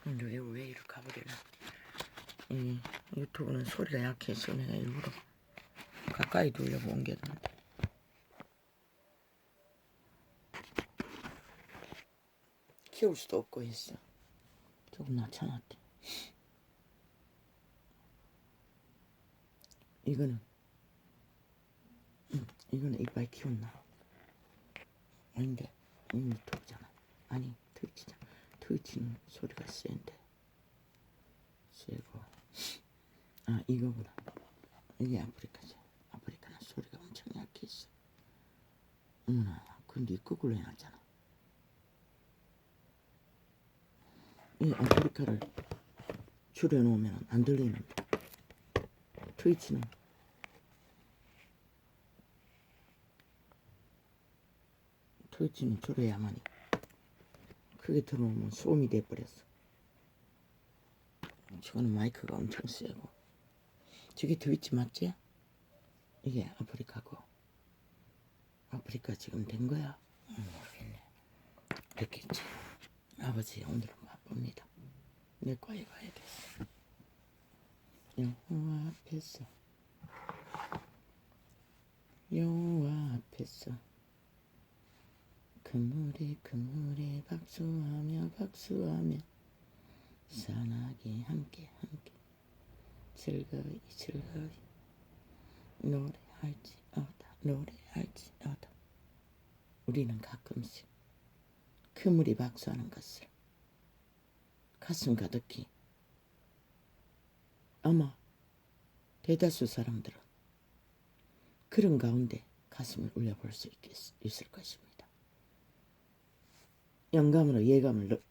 근데 왜 이렇게 가버리나. 이 유튜브는 소리가 약해서 내가 일부러 가까이 돌려고 옮겼는데. 키울 수도 없고 했어. 조금 낮춰놨대. 이거는 이빨 키웠나? 아닌데 이거 유튜브잖아. 아니 트위치잖아. 트위치는 소리가 센데 세고. 아 이거구나. 이게 아프리카지. 아프리카는 소리가 엄청 약해 있어. 어머나 근데 거꾸로 해놨잖아. 이 아프리카를 줄여놓으면 안 들리는데 트위치는 줄여야만이. 크게 들어오면 소음이 돼버렸어. 저거는 마이크가 엄청 세고. 저게 트위치 맞지? 이게 아프리카고. 아프리카 지금 된 거야? 모르겠네. 됐겠지. 아버지 오늘은 바쁩니다. 내과에 가야겠어. 여호와 앞에서 여호와 앞에서 그물에 박수하며 산하게 함께 즐거이 노래할지어다. 우리는 가끔씩 그물이 박수하는 것을 가슴 가득히, 아마 대다수 사람들은 그런 가운데 가슴을 울려볼 수 있을 것입니다. 영감으로 예감을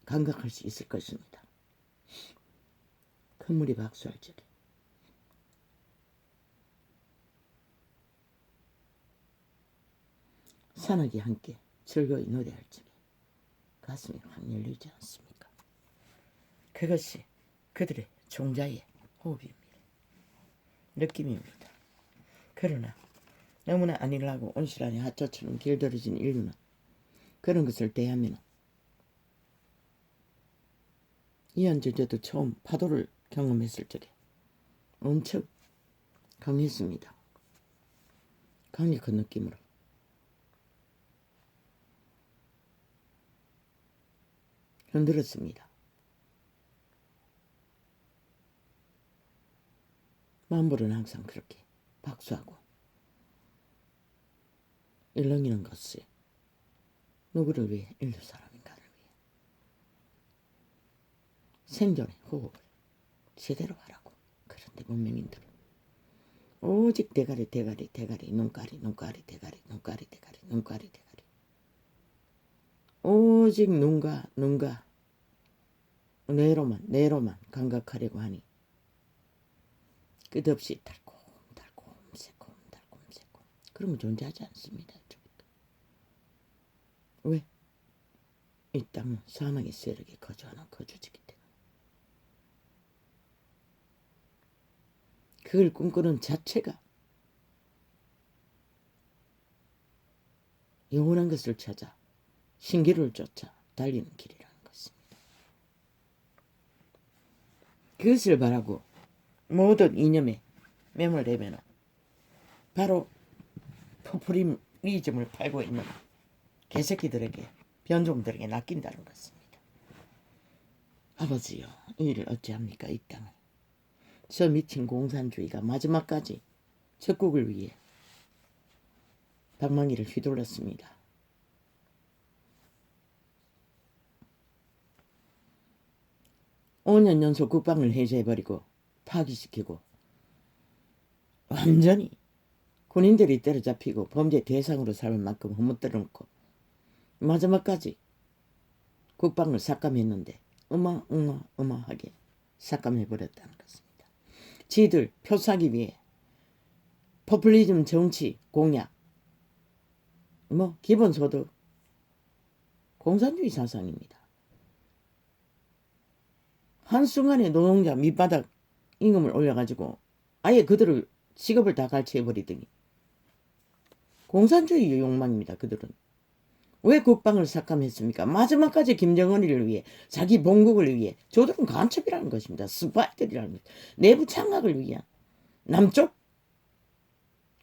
감각할 수 있을 것입니다. 그물이 박수할 적에 산악이 함께 즐거이 노래할 적에 가슴이 확 열리지 않습니까? 그것이 그들의 종자의 호흡입니다. 느낌입니다. 그러나 너무나 안일하고 온실안에 하초처럼 길들여진 인류는 그런 것을 대하면 이한저저도 처음 파도를 경험했을 적에 엄청 강했습니다. 강력한 느낌으로. 흔들었습니다. 만물은 항상 그렇게 박수하고 일렁이는 것이 누구를 위해? 인류 사람인가를 위해. 생존의 호흡을 제대로 하라고. 그런데 문명인들은 오직 대가리 눈가리 대가리 오직 눈가 뇌로만 감각하려고 하니 끝없이 달콤 새콤 그러면 존재하지 않습니다. 왜? 이 땅은 사망의 세력이 거주하는 거주지기 때문에. 그걸 꿈꾸는 자체가 영원한 것을 찾아 신기루를 쫓아 달리는 길이라는 것입니다. 그것을 바라고 모든 이념에 매몰되면 바로 포퓰리즘을 팔고 있는 개새끼들에게, 변종들에게 낚인다는 것입니다. 아버지여, 이 일을 어찌합니까? 이 땅을. 저 미친 공산주의가 마지막까지 적국을 위해 방망이를 휘둘렀습니다. (5년) 연속 국방을 해제해버리고 파기시키고 완전히 군인들이 때려잡히고 범죄 대상으로 삼을 만큼 허무뜨려놓고 마지막까지 국방을 삭감했는데 어마어마하게 삭감해버렸다는 것입니다. 지들 표 사기 위해 포퓰리즘 정치 공약, 기본소득, 공산주의 사상입니다. 한순간에 노동자 밑바닥 임금을 올려가지고 아예 그들을 직업을 다 갈취해버리더니 공산주의 욕망입니다. 그들은 왜 국방을 삭감했습니까? 마지막까지 김정은이를 위해, 자기 본국을 위해. 저들은 간첩이라는 것입니다. 스파이들이라는 것. 내부 장악을 위한 남쪽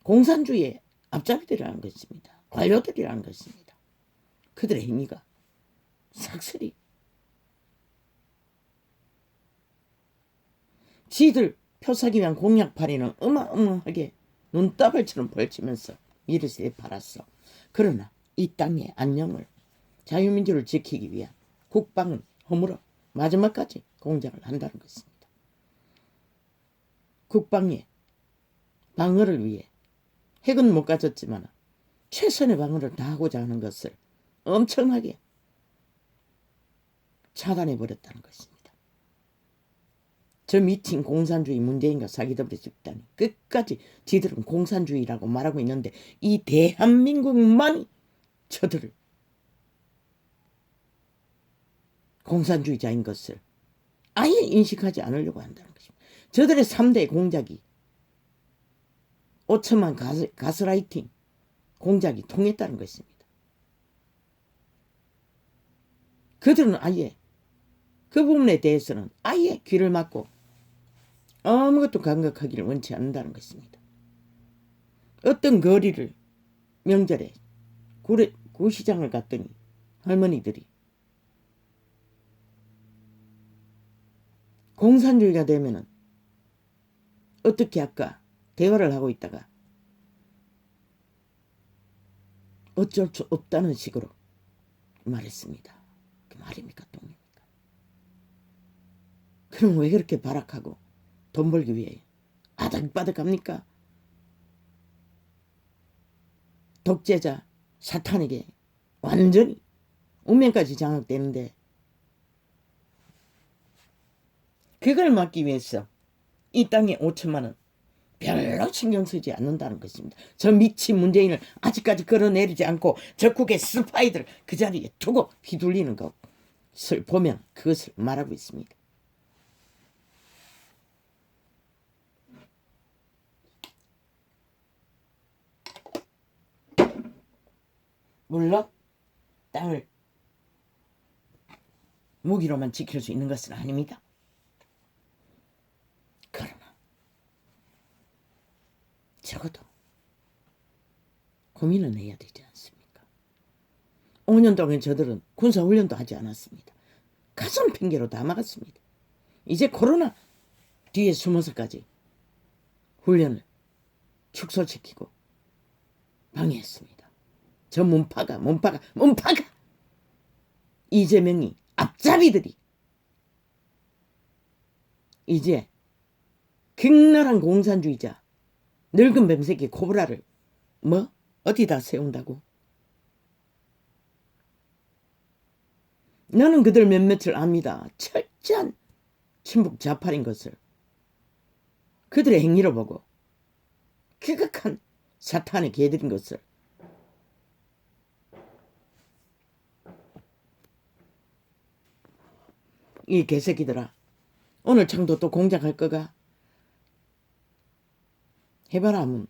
공산주의의 앞잡이들이라는 것입니다. 관료들이라는 것입니다. 그들의 행위가 삭슬이 지들 표사기 위한 공약팔이는 어마어마하게 눈다발처럼 벌치면서 미르스에 팔았어. 그러나 이 땅의 안녕을, 자유민주를 지키기 위한 국방은 허물어 마지막까지 공작을 한다는 것입니다. 국방의 방어를 위해 핵은 못 가졌지만 최선의 방어를 다하고자 하는 것을 엄청나게 차단해버렸다는 것입니다. 저 미친 공산주의 문재인과 사기더블의 집단이 끝까지 지들은 공산주의라고 말하고 있는데 이 대한민국만이 저들을 공산주의자인 것을 아예 인식하지 않으려고 한다는 것입니다. 저들의 3대 공작이 5천만 가스라이팅 공작이 통했다는 것입니다. 그들은 아예 그 부분에 대해서는 아예 귀를 막고 아무것도 감각하기를 원치 않는다는 것입니다. 어떤 거리를 명절에 구시장을 갔더니 할머니들이 공산주의가 되면은 어떻게 할까 대화를 하고 있다가 어쩔 수 없다는 식으로 말했습니다. 그 말입니까 똥입니까? 그럼 왜 그렇게 발악하고 돈 벌기 위해 아닥바닥합니까? 독재자 사탄에게 완전히 운명까지 장악되는데 그걸 막기 위해서 이 땅에 5천만 원 별로 신경 쓰지 않는다는 것입니다. 저 미친 문재인을 아직까지 끌어내리지 않고 적국의 스파이들 그 자리에 두고 휘둘리는 것을 보면 그것을 말하고 있습니다. 물론 땅을 무기로만 지킬 수 있는 것은 아닙니다. 그러나 적어도 고민은 해야 되지 않습니까? 5년 동안 저들은 군사훈련도 하지 않았습니다. 가슴 핑계로 다 막았습니다. 이제 코로나 뒤에 숨어서까지 훈련을 축소시키고 방해했습니다. 저 문파가 이재명이 앞잡이들이 이제 극렬한 공산주의자 늙은 뱀새끼 코브라를 어디다 세운다고? 나는 그들 몇몇을 압니다. 철저한 친북 좌파인 것을 그들의 행위로 보고 극악한 사탄의 개들인 것을 이 개새끼들아 오늘 창도 또 공작할 거가? 해봐라 하면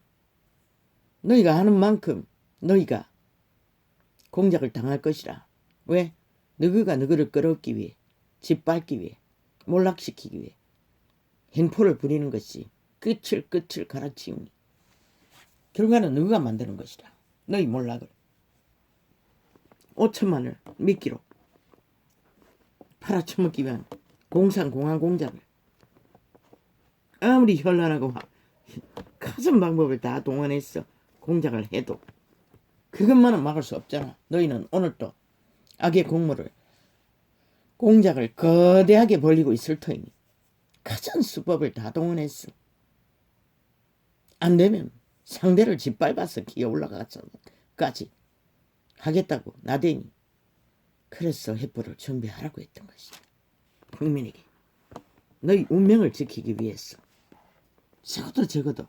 너희가 하는 만큼 너희가 공작을 당할 것이라. 왜? 너희가 너희를 끌어올기 위해 짓밟기 위해 몰락시키기 위해 행포를 부리는 것이 끝을 갈아치우니 결과는 너희가 만드는 것이라. 너희 몰락을 5천만을 미끼로 팔아쳐먹기 위한 공산공화 공작을 아무리 현란하고 가진 방법을 다 동원해서 공작을 해도 그것만은 막을 수 없잖아. 너희는 오늘 또 악의 공모를 공작을 거대하게 벌리고 있을 터이니 가진 수법을 다 동원했어. 안 되면 상대를 짓밟아서 기어 올라가서까지 하겠다고 나대니 그래서 해포를 준비하라고 했던 것이야. 국민에게 너희 운명을 지키기 위해서 적어도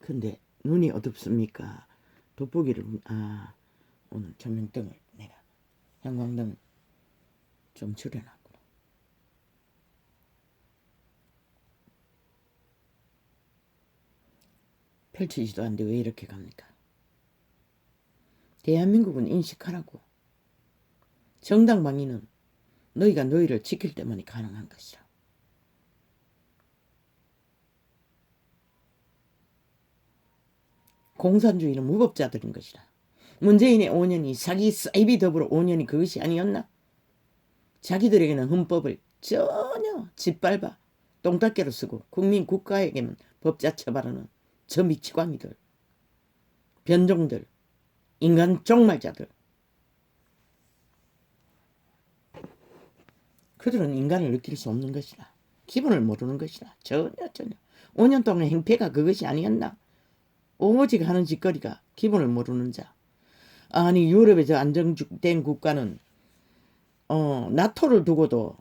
근데 눈이 어둡습니까? 돋보기를 오늘 조명등을 내가 형광등 좀 줄여놨구나. 펼치지도 않는데 왜 이렇게 갑니까? 대한민국은 인식하라고. 정당 방위는 너희가 너희를 지킬 때만이 가능한 것이라. 공산주의는 무법자들인 것이라. 문재인의 5년이 사기 사이비 더불어 5년이 그것이 아니었나? 자기들에게는 헌법을 전혀 짓밟아 똥닦개로 쓰고 국민 국가에게는 법자 처벌하는 저 미치광이들, 변종들, 인간 종말자들. 그들은 인간을 느낄 수 없는 것이라. 기분을 모르는 것이라. 전혀. 5년 동안 행패가 그것이 아니었나? 오직 하는 짓거리가 기분을 모르는 자. 아니 유럽의 저 안정된 국가는 나토를 두고도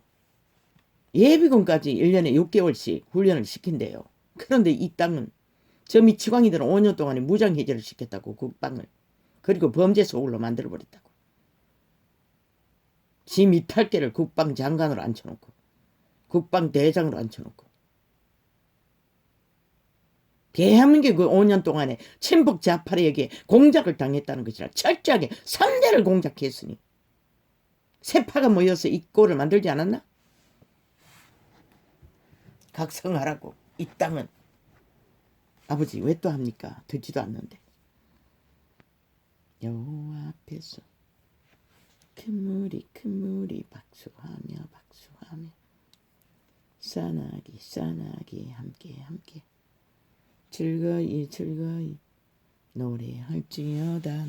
예비군까지 1년에 6개월씩 훈련을 시킨대요. 그런데 이 땅은 저 미치광이들은 5년 동안에 무장해제를 시켰다고 국방을. 그리고 범죄 소굴로 만들어버렸다고. 지 미탈계를 국방장관으로 앉혀놓고 국방대장으로 앉혀놓고 대한민국 그 5년 동안에 친북 좌파에게 공작을 당했다는 것이라. 철저하게 3대를 공작했으니 세파가 모여서 이 꼴을 만들지 않았나? 각성하라고. 이 땅은. 아버지 왜 또 합니까? 듣지도 않는데. 여호와 앞에서 큰 무리 박수하며 싸나기 함께 즐거이 노래할지어다.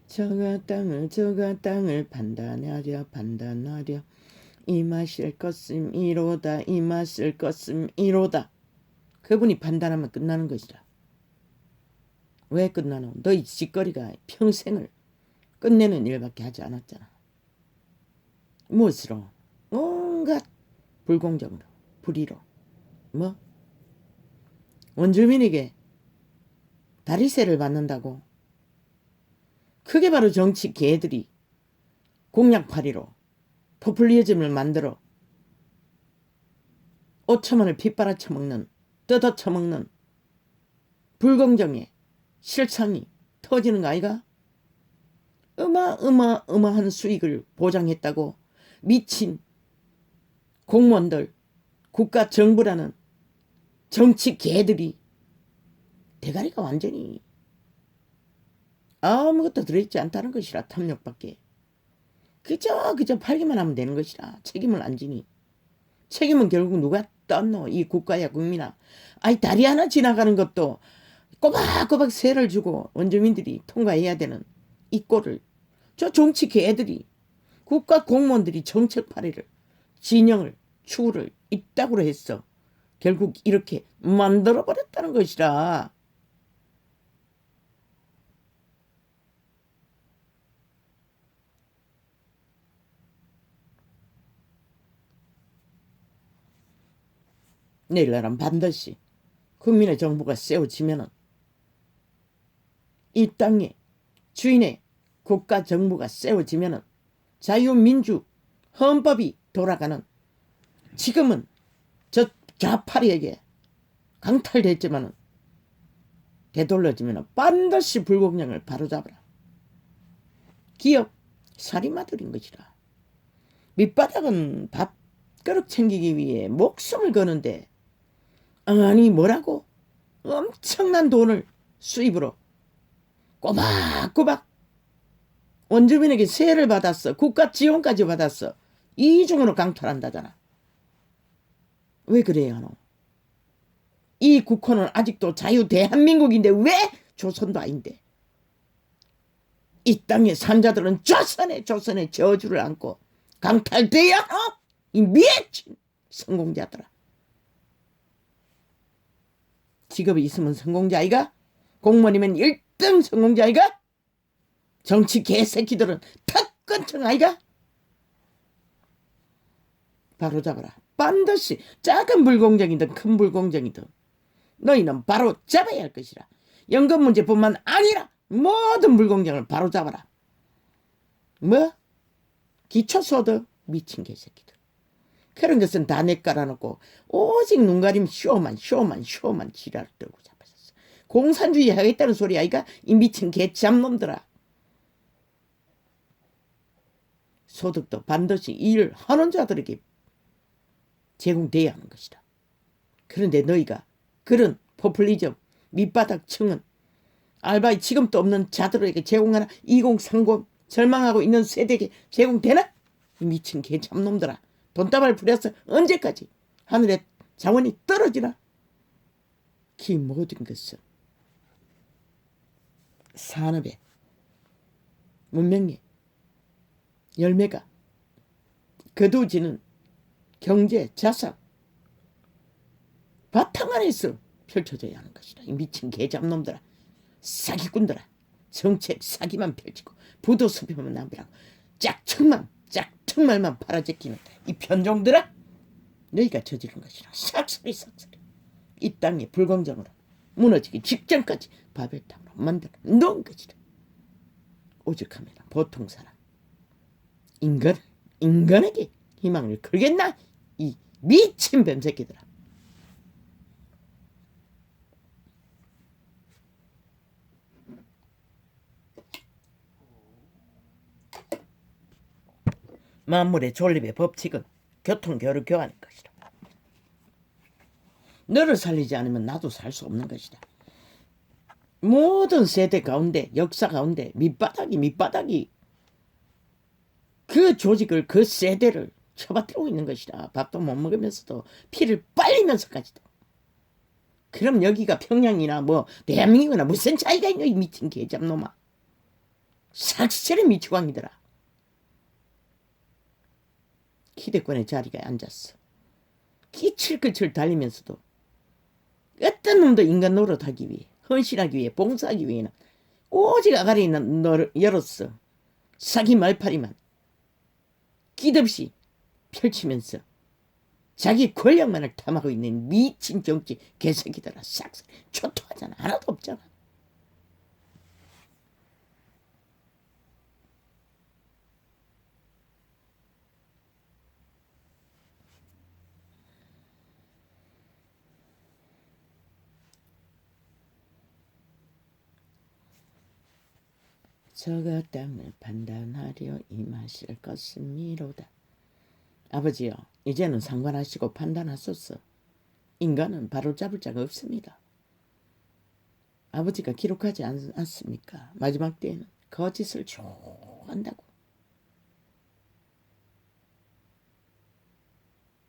저가 땅을 판단하려 이 맛일 것은 이로다. 그분이 판단하면 끝나는 것이라. 왜 끝나노? 너희 짓거리가 평생을 끝내는 일밖에 하지 않았잖아. 무엇으로? 온갖 불공정으로, 불의로. 뭐? 원주민에게 다리세를 받는다고? 그게 바로 정치 개들이 공약팔이로 포퓰리즘을 만들어 5천원을 핏바라 쳐먹는, 뜯어 쳐먹는 불공정의 실상이 터지는 거 아이가? 어마어마한 수익을 보장했다고 미친 공무원들, 국가 정부라는 정치 개들이 대가리가 완전히 아무것도 들어있지 않다는 것이라. 탐욕밖에. 그저 팔기만 하면 되는 것이라. 책임을 안 지니. 책임은 결국 누가 떴노? 이 국가야 국민아. 아니 다리 하나 지나가는 것도 꼬박꼬박 세를 주고 원주민들이 통과해야 되는 이 꼴을 저 정치 개들이, 국가 공무원들이 정책 발의를, 진영을, 추구를 이따구로 했어. 결국 이렇게 만들어버렸다는 것이라. 내일날은 반드시 국민의 정부가 세워지면은 이 땅에 주인의 국가 정부가 세워지면은 자유민주 헌법이 돌아가는, 지금은 저 좌파리에게 강탈됐지만은 되돌려지면은 반드시 불공정을 바로잡아라. 기업 살인마들인 것이라. 밑바닥은 밥그릇 챙기기 위해 목숨을 거는데 아니 뭐라고? 엄청난 돈을 수입으로 꼬박꼬박 원주민에게 세를 받았어. 국가 지원까지 받았어. 이중으로 강탈한다잖아. 왜 그래야 하노? 이 국호는 아직도 자유 대한민국인데 왜 조선도 아닌데? 이 땅의 산자들은 조선의 저주를 안고 강탈돼야 하노? 이 미친 성공자들아. 직업이 있으면 성공자이가? 공무원이면 1등 성공자이가? 정치 개새끼들은 턱건청 아이가? 바로 잡아라. 반드시 작은 불공정이든 큰 불공정이든 너희는 바로 잡아야 할 것이라. 연금 문제뿐만 아니라 모든 불공정을 바로 잡아라. 뭐? 기초소득? 미친 개새끼들. 그런 것은 다 내 깔아놓고 오직 눈가림 쇼만 지랄을 떨고 잡아섰어. 공산주의 하겠다는 소리 아이가? 이 미친 개잡놈들아. 소득도 반드시 일하는 자들에게 제공돼야 하는 것이다. 그런데 너희가 그런 포퓰리즘 밑바닥층은 알바이 지금도 없는 자들에게 제공하나 2030 절망하고 있는 세대에게 제공되나? 이 미친 개잡놈들아. 돈다발 부려서 언제까지 하늘에 자원이 떨어지나? 그 모든 것은 산업의 문명의 열매가 거두지는 경제 자산 바탕 안에서 펼쳐져야 하는 것이다. 이 미친 개잡놈들아. 사기꾼들아. 정책 사기만 펼치고 부도수표만 낭비하고 짝퉁말만 팔아제끼는 이 변종들아. 너희가 저지른 것이라. 삭소리. 이 땅의 불공정으로 무너지기 직전까지 바벨탑으로 만들어 놓은 것이라. 오죽하면 보통 사람 인간에게 희망을 걸겠나? 이 미친 뱀새끼들아. 만물의 존립의 법칙은 교통교류 교환인 것이다. 너를 살리지 않으면 나도 살 수 없는 것이다. 모든 세대 가운데 역사 가운데 밑바닥이 그 조직을 그 세대를 쳐받들고 있는 것이다. 밥도 못 먹으면서도 피를 빨리면서까지도. 그럼 여기가 평양이나 뭐 대한민국이나 무슨 차이가 있냐 이 미친 개잡놈아. 삭스레 미치광이더라. 기대권의 자리에 앉았어. 끼칠끼칠 달리면서도 어떤 놈도 인간 노릇하기 위해 헌신하기 위해 봉사하기 위해는 오직 아가리 있는 너를 열었어. 사기 말파리만 끼없이 펼치면서 자기 권력만을 탐하고 있는 미친 정치 개새끼들아. 싹 초토하잖아. 하나도 없잖아. 저가 땅을 판단하려 임하실 것이미로다. 아버지요, 이제는 상관하시고 판단하소서. 인간은 바로잡을 자가 없습니다. 아버지가 기록하지 않습니까? 마지막 때에는 거짓을 좋아한다고.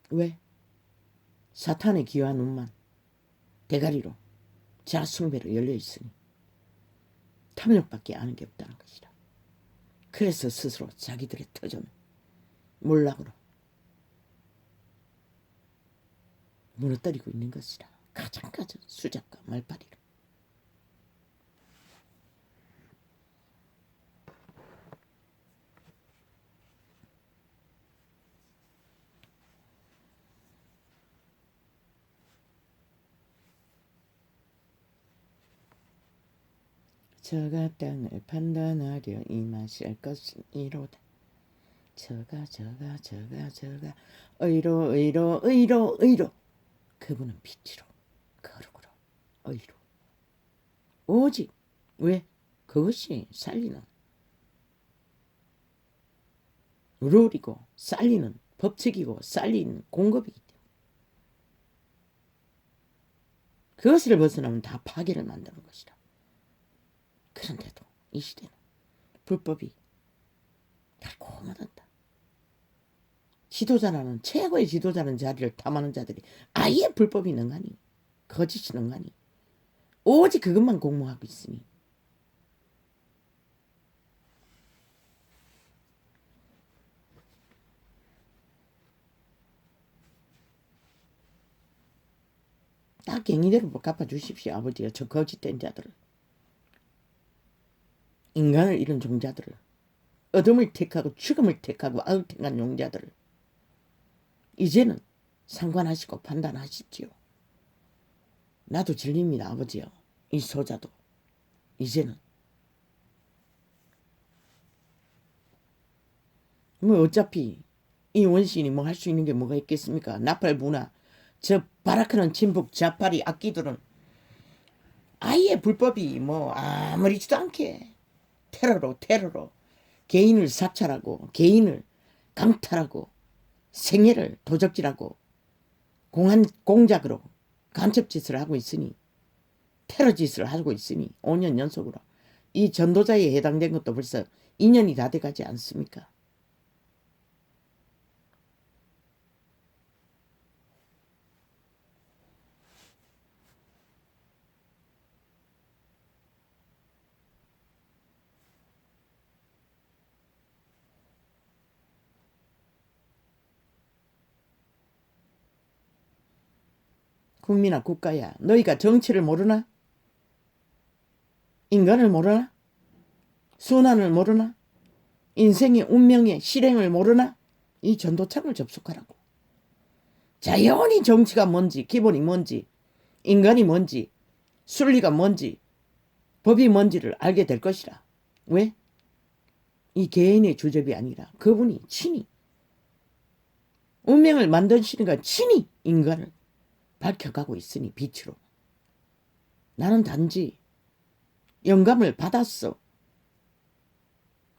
왜? 사탄의 기와 눈만 대가리로 자숭배로 열려있으니 탐욕밖에 아는 게 없다는 것이다. 그래서 스스로 자기들의 터전을 몰락으로 무너뜨리고 있는 것이다. 가장 수작과 말파리로. 저가 땅을 판단하려 임하실 것이로다. 저가 의로 그분은 빛으로 거룩으로 의로 오직 왜? 그것이 살리는 룰이고 살리는 법칙이고 살리는 공급이기 때문에 그것을 벗어나면 다 파괴를 만드는 것이다. 그런데도 이 시대는 불법이 달콤하단다. 지도자라는 최고의 지도자는 자리를 탐하는 자들이 아예 불법이 능하니 거짓이 능하니 오직 그것만 공모하고 있으니 다 갱이대로 갚아주십시오. 아버지가 저 거짓된 자들을, 인간을 잃은 종자들을, 어둠을 택하고 죽음을 택하고 아우탱한 용자들을 이제는 상관하시고 판단하십시오. 나도 질립니다, 아버지요. 이 소자도. 이제는. 뭐 어차피 이 원시인이 뭐 할 수 있는 게 뭐가 있겠습니까? 나팔 부나 저 바라크는 친북 좌파리 악기들은 아예 불법이 뭐 아무리지도 않게 테러로 개인을 사찰하고 개인을 강탈하고 생애를 도적질하고 공작으로 간첩짓을 하고 있으니 테러짓을 하고 있으니 5년 연속으로 이 전도자에 해당된 것도 벌써 2년이 다 돼가지 않습니까? 국민아 국가야, 너희가 정치를 모르나? 인간을 모르나? 순환을 모르나? 인생의 운명의 실행을 모르나? 이 전도창을 접속하라고. 자연히 정치가 뭔지, 기본이 뭔지, 인간이 뭔지, 순리가 뭔지, 법이 뭔지를 알게 될 것이라. 왜? 이 개인의 주접이 아니라 그분이 친히 운명을 만드시니까 친히 인간을 밝혀가고 있으니 빛으로. 나는 단지 영감을 받았어.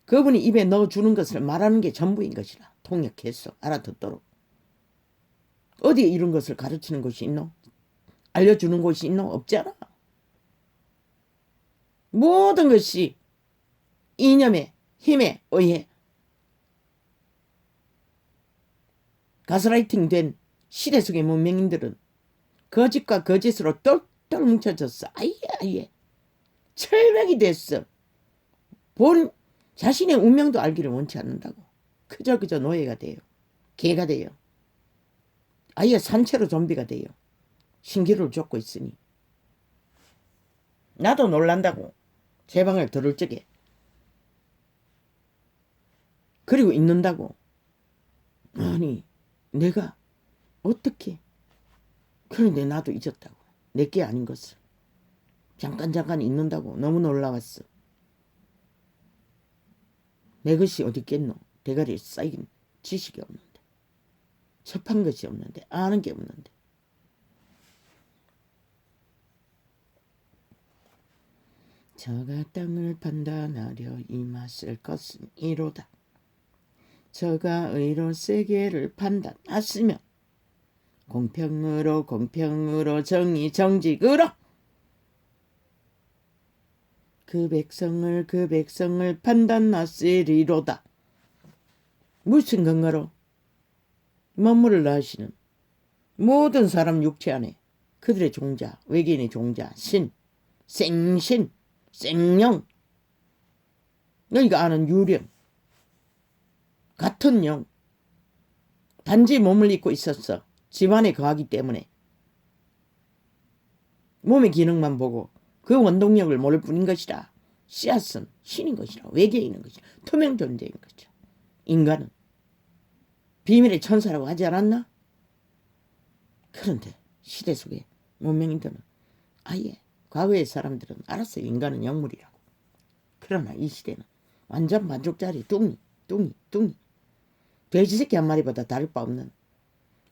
그분이 입에 넣어주는 것을 말하는 게 전부인 것이라. 통역했어. 알아듣도록. 어디에 이런 것을 가르치는 곳이 있노? 알려주는 곳이 있노? 없잖아. 모든 것이 이념에 힘에 의해 가스라이팅 된 시대 속의 문명인들은 거짓과 거짓으로 똘똘 뭉쳐졌어. 아예 철벽이 됐어. 본 자신의 운명도 알기를 원치 않는다고. 그저 노예가 돼요. 개가 돼요. 아예 산채로 좀비가 돼요. 신기를 쫓고 있으니. 나도 놀란다고. 제 방을 들을 적에. 그리고 있는다고. 아니 내가 어떻게. 그런데 나도 잊었다고. 내게 아닌 것을. 잠깐 잊는다고. 너무 놀라웠어. 내 것이 어디 있겠노. 대가리에 쌓인 지식이 없는데. 접한 것이 없는데. 아는 게 없는데. 저가 땅을 판단하려 이 맛을 것은 이로다. 저가 의로 세계를 판단하시면 공평으로 정직으로 그 백성을 판단하시리로다. 무슨 근거로? 만물을 낳으시는 모든 사람 육체 안에 그들의 종자, 외계인의 종자, 신, 생신, 생령, 너희가 아는 유령, 같은 영, 단지 몸을 입고 있었어. 집안에 거하기 때문에 몸의 기능만 보고 그 원동력을 모를 뿐인 것이라. 씨앗은 신인 것이라. 외계인인 것이라. 투명 존재인 것이라. 인간은 비밀의 천사라고 하지 않았나? 그런데 시대 속에 문명인들은 아예 과거의 사람들은 알았어요. 인간은 영물이라고. 그러나 이 시대는 완전 반쪽짜리 뚱이. 돼지 새끼 한 마리보다 다를 바 없는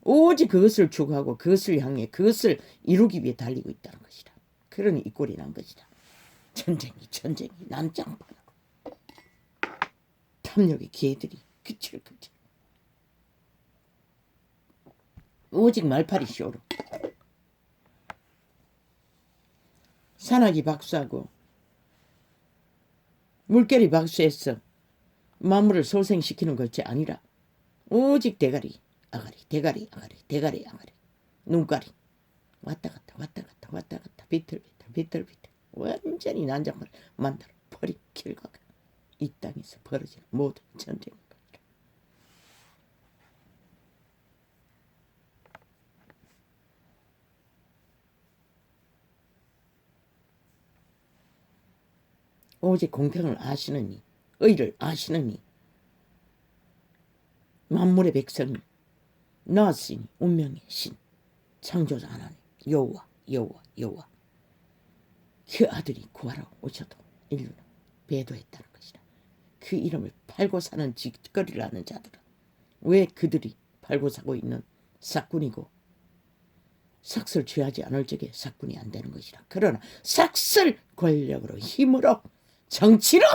오직 그것을 추구하고 그것을 향해 그것을 이루기 위해 달리고 있다는 것이다. 그러니 이 꼴이 난 것이다. 전쟁이 난장판으로 탐욕의 개들이 그칠 오직 말파리 쇼로 산악이 박수하고 물결이 박수해서 만물을 소생시키는 것이 아니라 오직 대가리 아가리 눈가리 왔다 갔다 비틀비틀 완전히 난장판을 만들어 버리킬 것 같아. 이 땅에서 벌어지는 모든 전쟁인 것이라. 오직 공평을 아시느니 의를 아시느니 만물의 백성이 낳았으니 운명의 신 창조자 하나님 여호와 그 아들이 구하러 오셔도 인류는 배도했다는 것이다. 그 이름을 팔고 사는 짓거리를 하는 자들은 왜 그들이 팔고 사고 있는 삭군이고 삭슬 취하지 않을 적에 삭군이 안 되는 것이라. 그러나 삭슬 권력으로 힘으로 정치로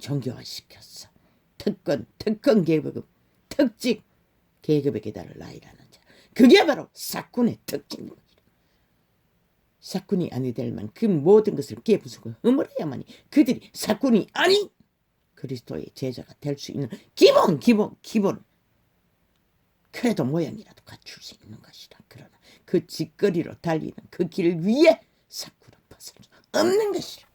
정교화시켰어. 특권 계급 특직 계급의 계단을 나이라는 자. 그게 바로 삭군의 특징인 것이다. 삭군이 아니 될 만 그 모든 것을 깨부수고 허물어야만이 그들이 삭군이 아닌 그리스도의 제자가 될 수 있는 기본 그래도 모양이라도 갖출 수 있는 것이다. 그러나 그 짓거리로 달리는 그 길 위에 삭군은 벗을 수 없는 것이라.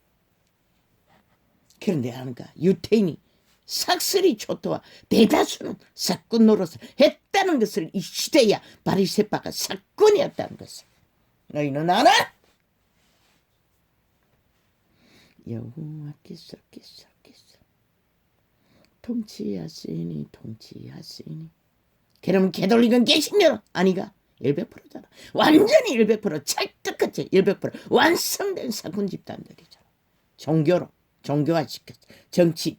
그런데 아는가 유태인이 삭슬이 초토화 대다수는 삭군 노릇을 했다는 것을 이 시대야 바리새파가 삭군이었다는 것을 너희는 알아? 여호와께서 통치하시니 그럼 개돌리건 계시면 아니가 100%잖아. 완전히 100% 찰떡같이 100% 완성된 삭군 집단들이잖아. 종교로 종교화시켰어. 정치.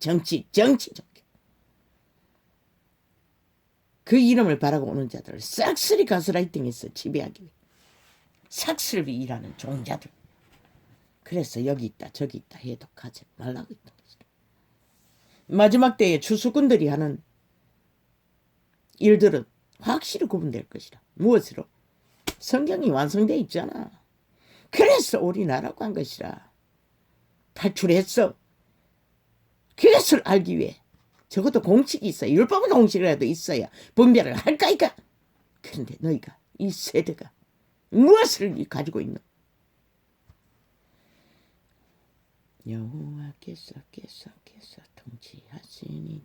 그 이름을 바라고 오는 자들을 싹쓸이 가스라이팅해서 지배하기 위해 삭슬비 일하는 종자들. 그래서 여기 있다 저기 있다 해도 가지 말라고 했던 것이다. 마지막 때에 추수꾼들이 하는 일들은 확실히 구분될 것이다. 무엇으로? 성경이 완성되어 있잖아. 그래서 우리나라고 한 것이라. 탈출했어. 그것을 알기 위해 적어도 공식이 있어야 율법의 공식이라도 있어야 분별을 할까이까. 그런데 너희가 이 세대가 무엇을 가지고 있는? 여호와께서 통치하시니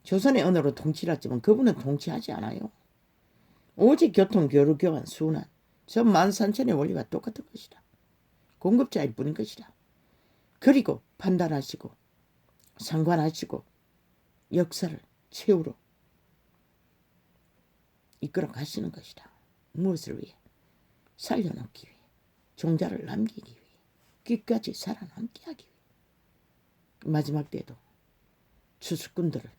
조선의 언어로 통치하지만 그분은 통치하지 않아요. 오직 교통, 교류, 교환, 순환 저 13,000의 원리와 똑같은 것이다. 공급자일 뿐인 것이다. 그리고 판단하시고 상관하시고 역사를 최후로 이끌어 가시는 것이다. 무엇을 위해? 살려놓기 위해, 종자를 남기기 위해, 끝까지 살아남게 하기 위해. 마지막 때도 추수꾼들을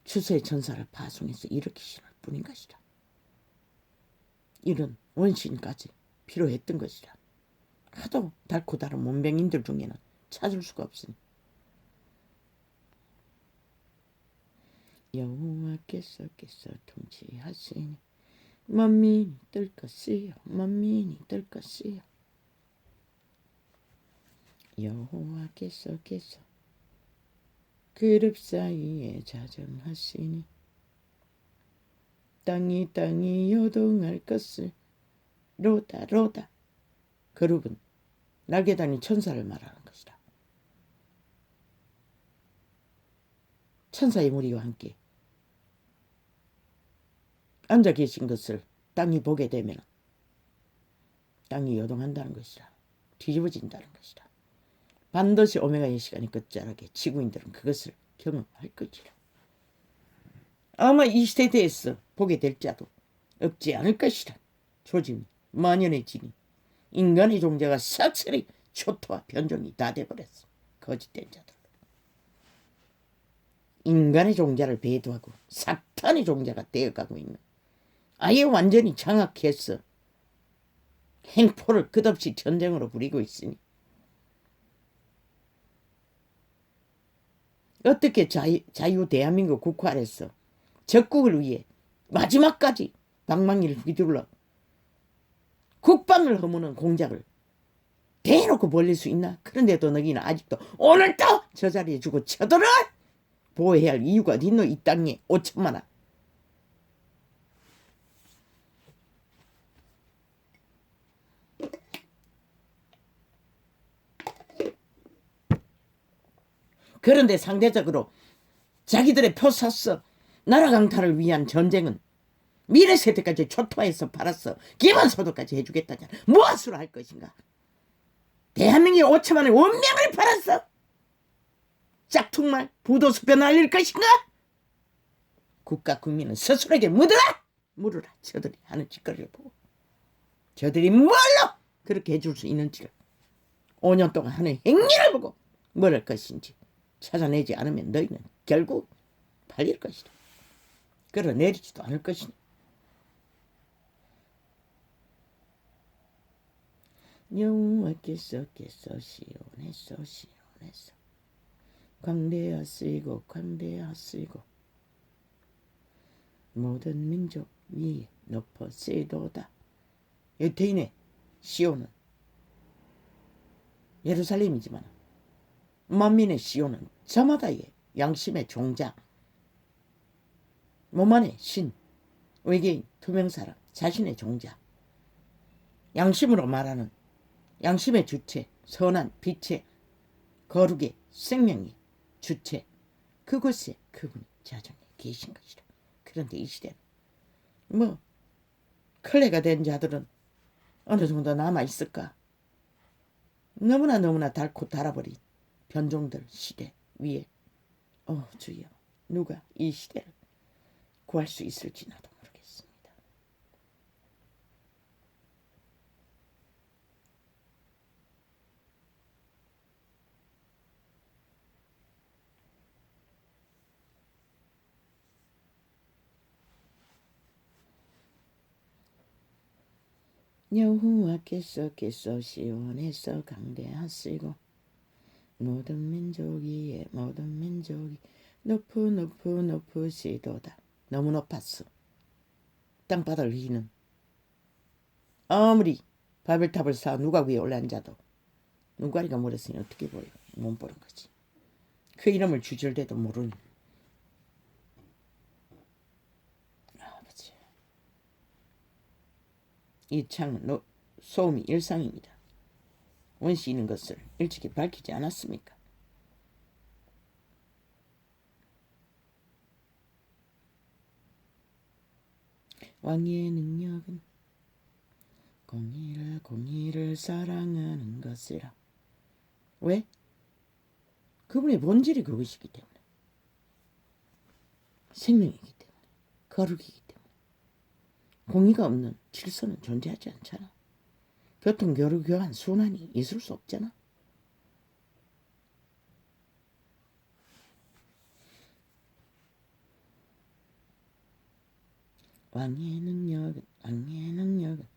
추수의 전사를 파송해서 일으키시는 뿐인 것이다. 이런 원신까지 필요했던 것이다. 하도 달고 다른 문명인들 중에는 찾을 수가 없으니 여호와께서 통치하시니 만민이 뜰 것이요 여호와께서 그룹 사이에 자정하시니 땅이 요동할 것을 로다 그룹은 날개 달린 천사를 말하는 것이다. 천사의 무리와 함께 앉아 계신 것을 땅이 보게 되면 땅이 요동한다는 것이다. 뒤집어진다는 것이다. 반드시 오메가의 시간이 끝자락에 지구인들은 그것을 경험할 것이라. 아마 이 시대에서 보게 될 자도 없지 않을 것이라. 조짐이 만연해지니 인간의 종자가 싹쓸이 초토화 변종이 다 돼버렸어. 거짓된 자들. 인간의 종자를 배도하고 사탄의 종자가 되어가고 있는 아예 완전히 장악해서 행포를 끝없이 전쟁으로 부리고 있으니 어떻게 자유 대한민국 국화에서 적국을 위해 마지막까지 방망이를 휘둘러 국방을 허무는 공작을 대놓고 벌릴 수 있나? 그런데도 너희는 아직도 오늘도 저 자리에 주고 쳐들어 보호해야 할 이유가 어디 있노? 이 땅에 5천만원. 그런데 상대적으로 자기들의 표 샀어. 나라 강탈을 위한 전쟁은 미래 세대까지 초토화해서 팔았어. 기본소득까지 해주겠다잖아. 무엇으로 할 것인가? 대한민국의 5천만의 원명을 팔았어. 짝퉁말 부도수표 날릴 것인가? 국가 국민은 스스로에게 물으라. 저들이 하는 짓거리를 보고 저들이 뭘로 그렇게 해줄 수 있는지를 5년 동안 하는 행위를 보고 뭘 할 것인지 찾아내지 않으면 너희는 결국 팔릴 것이다. 끌어내리지도 않을 것이니. 여호와께서 시온에서 광대하시고 모든 민족 위에 높으시도다. 유태인의 시온은 예루살렘이지만 만민의 시온은 저마다의 양심의 종자, 몸 안의 신, 외계인, 투명사람, 자신의 종자, 양심으로 말하는 양심의 주체, 선한 빛의 거룩의 생명의 주체, 그곳에 그분이 자정에 계신 것이라. 그런데 이 시대는 클레가 된 자들은 어느 정도 남아있을까? 너무나 닳고 닳아버린 변종들 시대 위에 주여, 누가 이 시대를 구할 수 있을지 나도 모르겠습니다. 여호와께서 시온에서 강대하시고 모든 민족이 높으시도다. 너무 높았어. 땅바닥을 휘는 아무리 바벨탑을 쌓아 누가 위에 올라앉아도 눈가리가 멀었으니 어떻게 보여? 못 보는 거지. 그 이름을 주절대도 모르는 아버지. 이 창은 소음이 일상입니다. 원시 있는 것을 일찍이 밝히지 않았습니까? 왕의 능력은 공의를 사랑하는 것이라. 왜? 그분의 본질이 그것이기 때문에. 생명이기 때문에. 거룩이기 때문에. 공의가 없는 질서는 존재하지 않잖아. 교통, 교류교환, 순환이 있을 수 없잖아. 왕의 능력은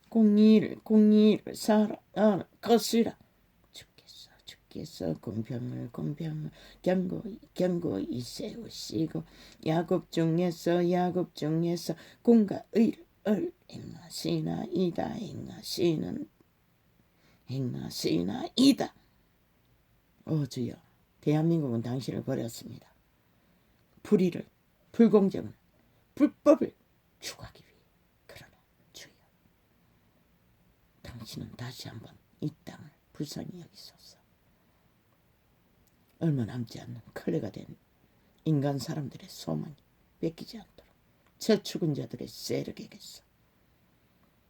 공의를 사랑하는 것이라. 주께서 공평을 견고히 세우시고 야곱 중에서 공과 의를 행하시나이다. 주여, 대한민국은 당신을 버렸습니다. 불공정을, 불법을 추구하기 위해. 그러나 주여, 당신은 다시 한번 이 땅을 불쌍히 여기소서. 얼마 남지 않는 클레가 된 인간 사람들의 소망이 뺏기지 않도록 저 죽은 자들의 세력에게서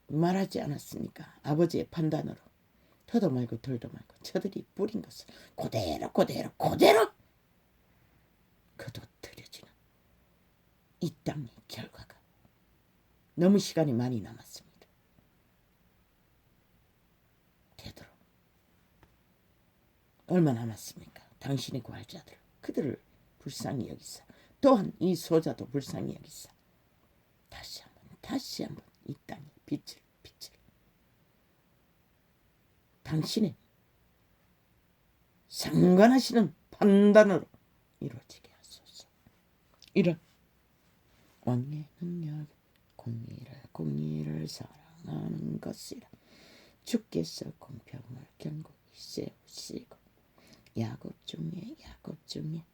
말하지 않았습니까? 아버지의 판단으로 터도 말고 덜도 말고 저들이 뿌린 것을 그대로 거둬들여지는 이 땅의 결과가 너무 시간이 많이 남았습니다. 되도록 얼마 남았습니까? 당신의 구할자들, 그들을 불쌍히 여기사, 또한 이 소자도 불쌍히 여기사 다시 한번 이 땅에 빛을 당신의 상관하시는 판단으로 이루어지게 하소서. 이런 왕의 능력, 공의를 사랑하는 것이라. 주께서 공평을 견고히 세우시고 야곱 중에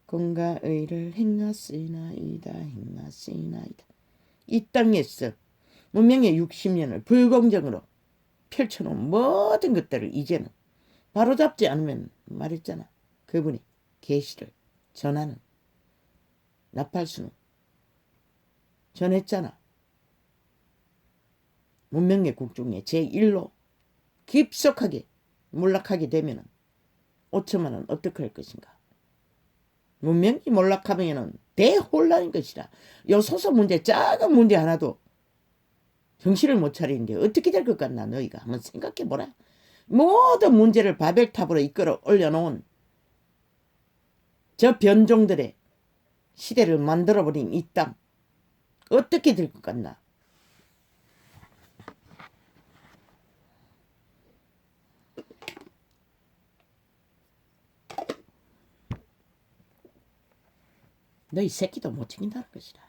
공과 의를 행하시나이다. 이 땅에서 문명의 60년을 불공정으로 펼쳐놓은 모든 것들을 이제는 바로잡지 않으면, 말했잖아, 그분이 계시를 전하는 나팔수는 전했잖아. 문명의 국 중에 제1로 깊숙하게 몰락하게 되면 5천만 원 어떻게 할 것인가. 문명이 몰락하면은 대혼란인 것이다. 요 소소 문제, 작은 문제 하나도 정신을 못 차리는데 어떻게 될 것 같나 너희가 한번 생각해보라. 모든 문제를 바벨탑으로 이끌어 올려놓은 저 변종들의 시대를 만들어버린 이 땅 어떻게 될 것 같나. 너희 새끼도 못 챙긴다는 것이다.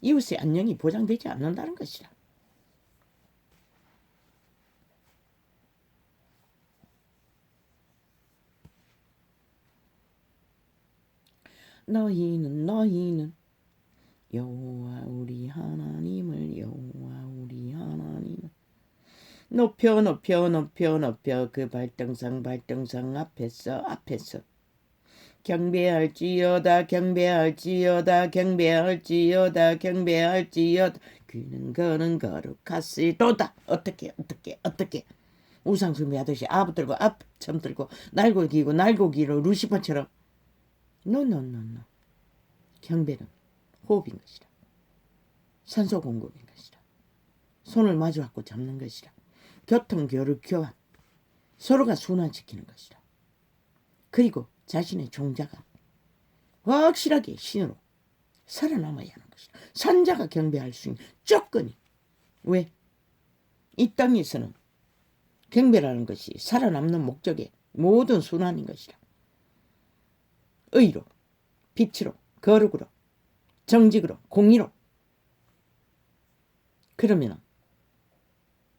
이웃의 안녕이 보장되지 않는다는 것이다. 너희는 여호와 우리 하나님을 여호와 우리 하나님을 높여 그 발등상 앞에서 경배할지어다 그는 거는 거룩하시도다. 어떻게 우상 숭배하듯이 아부 들고 앞점 들고 날고 기로 루시퍼처럼 노 경배는 호흡인 것이다. 산소 공급인 것이다. 손을 마주하고 잡는 것이다. 교통 교환 서로가 순환시키는 것이다. 그리고 자신의 종자가 확실하게 신으로 살아남아야 하는 것이다. 산자가 경배할 수 있는 조건이 왜? 이 땅에서는 경배라는 것이 살아남는 목적의 모든 순환인 것이다. 의로, 빛으로, 거룩으로, 정직으로, 공의로. 그러면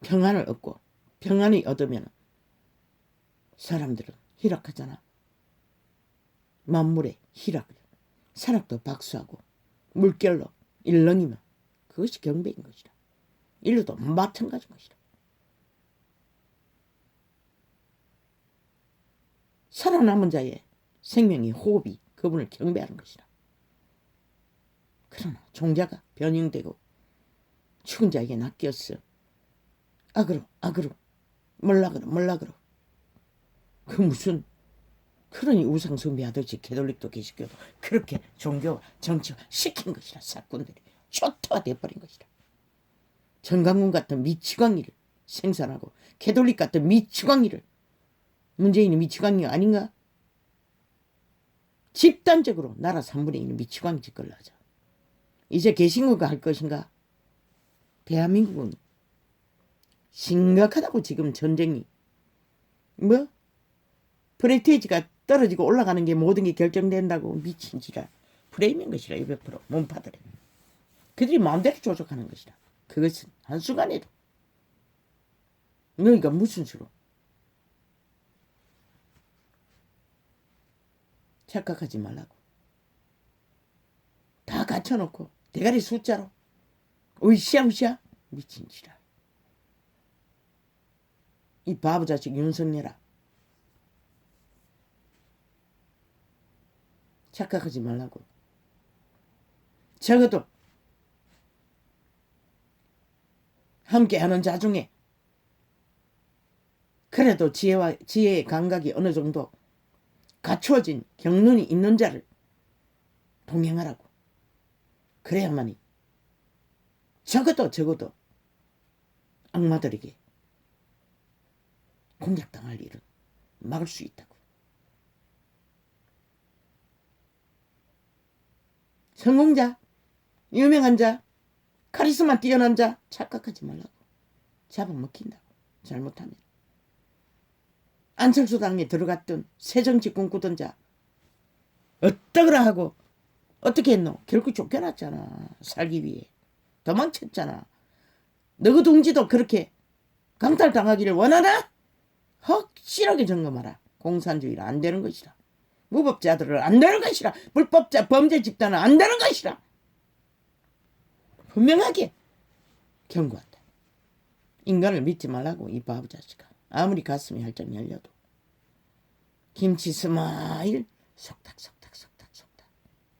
평안을 얻고 평안이 얻으면 사람들은 희락하잖아. 만물의 희락을 산악도 박수하고 물결로 일렁이면 그것이 경배인 것이다. 인류도 마찬가지인 것이다. 살아남은 자의 생명이 호흡이 그분을 경배하는 것이다. 그러나 종자가 변형되고 죽은 자에게 낚였어. 악으로 몰락으로 그 무슨 그러니 우상 숭배하듯이 가톨릭도 개신교도 그렇게 종교와 정치와 시킨 것이라. 사건들이 초토화되어 버린 것이다. 정강훈 같은 미치광이를 생산하고 가톨릭 같은 미치광이를 문재인이 미치광이 아닌가? 집단적으로 나라 3분의 1은 미치광이 짓걸로 하자. 이제 개신교가 할 것인가? 대한민국은 심각하다고. 지금 전쟁이 프레스티지가 떨어지고 올라가는 게 모든 게 결정된다고. 미친 지랄. 프레임인 것이라. 200% 몸파들은 그들이 마음대로 조작하는 것이다. 그것은 한순간에도 너희가 무슨 수로 착각하지 말라고. 다 갖춰놓고 대가리 숫자로 으쌰으쌰 미친 지랄. 이 바보자식 윤석열아, 착각하지 말라고. 적어도 함께하는 자 중에 그래도 지혜의 감각이 어느 정도 갖추어진 경륜이 있는 자를 동행하라고. 그래야만이 적어도 악마들에게 공격당할 일은 막을 수 있다고. 성공자, 유명한 자, 카리스마 뛰어난 자 착각하지 말라고. 잡아먹힌다고. 잘못하면. 안철수 당에 들어갔던 새정치 꿈꾸던 자 어떠그라 하고 어떻게 했노? 결국 쫓겨났잖아. 살기 위해. 도망쳤잖아. 너그 동지도 그렇게 강탈당하기를 원하나? 확실하게 점검하라. 공산주의는 안 되는 것이라. 무법자들은 안 되는 것이라. 불법자 범죄 집단은 안 되는 것이라. 분명하게 경고한다. 인간을 믿지 말라고. 이 바보 자식아. 아무리 가슴이 활짝 열려도. 김치 스마일 속닥속닥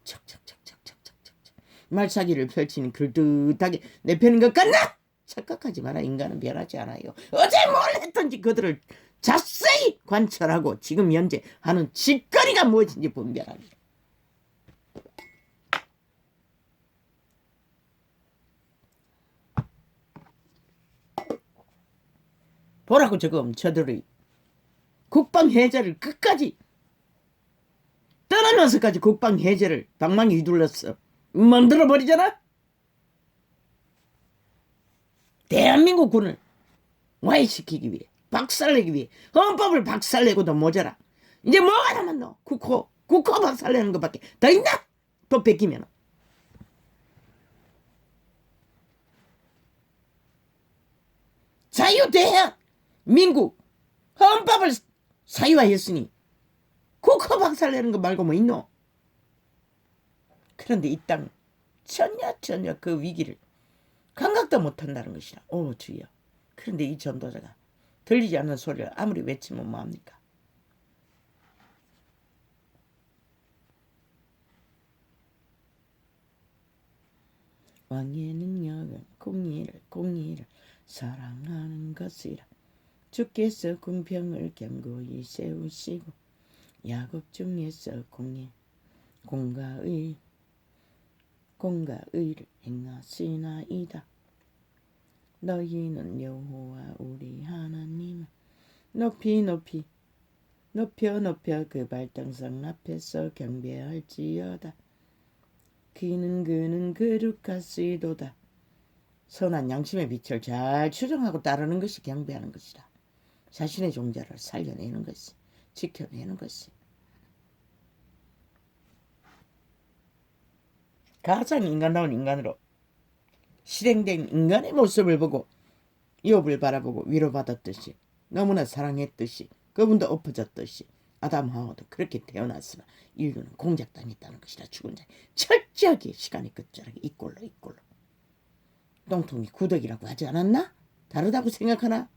척척척척척척척 말사기를 펼치니 글뜻하게 내 편인 것 같나? 착각하지 마라. 인간은 변하지 않아요. 어제 뭘 했던지 그들을 자세히 관찰하고 지금 현재 하는 짓거리가 무엇인지 분별하리. 보라고 지금 저들의 국방 해제를 끝까지 떠나면서까지 국방 해제를 방망이 휘둘렀어. 만들어버리잖아. 대한민국 군을 와해시키기 위해, 박살내기 위해, 헌법을 박살내고도 모자라. 이제 뭐가 남았노? 국호 박살내는 것밖에 더 있나? 또 뺏기면. 자유대한민국 헌법을 사유화했으니 국호 박살내는 거 말고 뭐 있노? 그런데 이 땅 전혀 그 위기를 감각도 못한다는 것이라. 오 주여. 그런데 이 전도자가 들리지 않는 소리를 아무리 외치면 뭐합니까? 왕의 능력은 공의를 사랑하는 것이라. 주께서 궁평을 견고히 세우시고 야곱 중에서 공과 의를 행하시나이다. 너희는 여호와 우리 하나님을 높여 그 발등상 앞에서 경배할지어다. 그는 거룩하시도다. 선한 양심의 빛을 잘 추정하고 따르는 것이 경배하는 것이다. 자신의 종자를 살려내는 것이, 지켜내는 것이. 가장 인간다운 인간으로 실행된 인간의 모습을 보고 욥을 바라보고 위로받았듯이, 너무나 사랑했듯이, 그분도 엎어졌듯이 아담 하와도 그렇게 태어났으나 인류는 공작당했다는 것이다. 죽은 자 철저하게 시간의 끝자락에 이꼴로 똥통이 구덕이라고 하지 않았나? 다르다고 생각하나?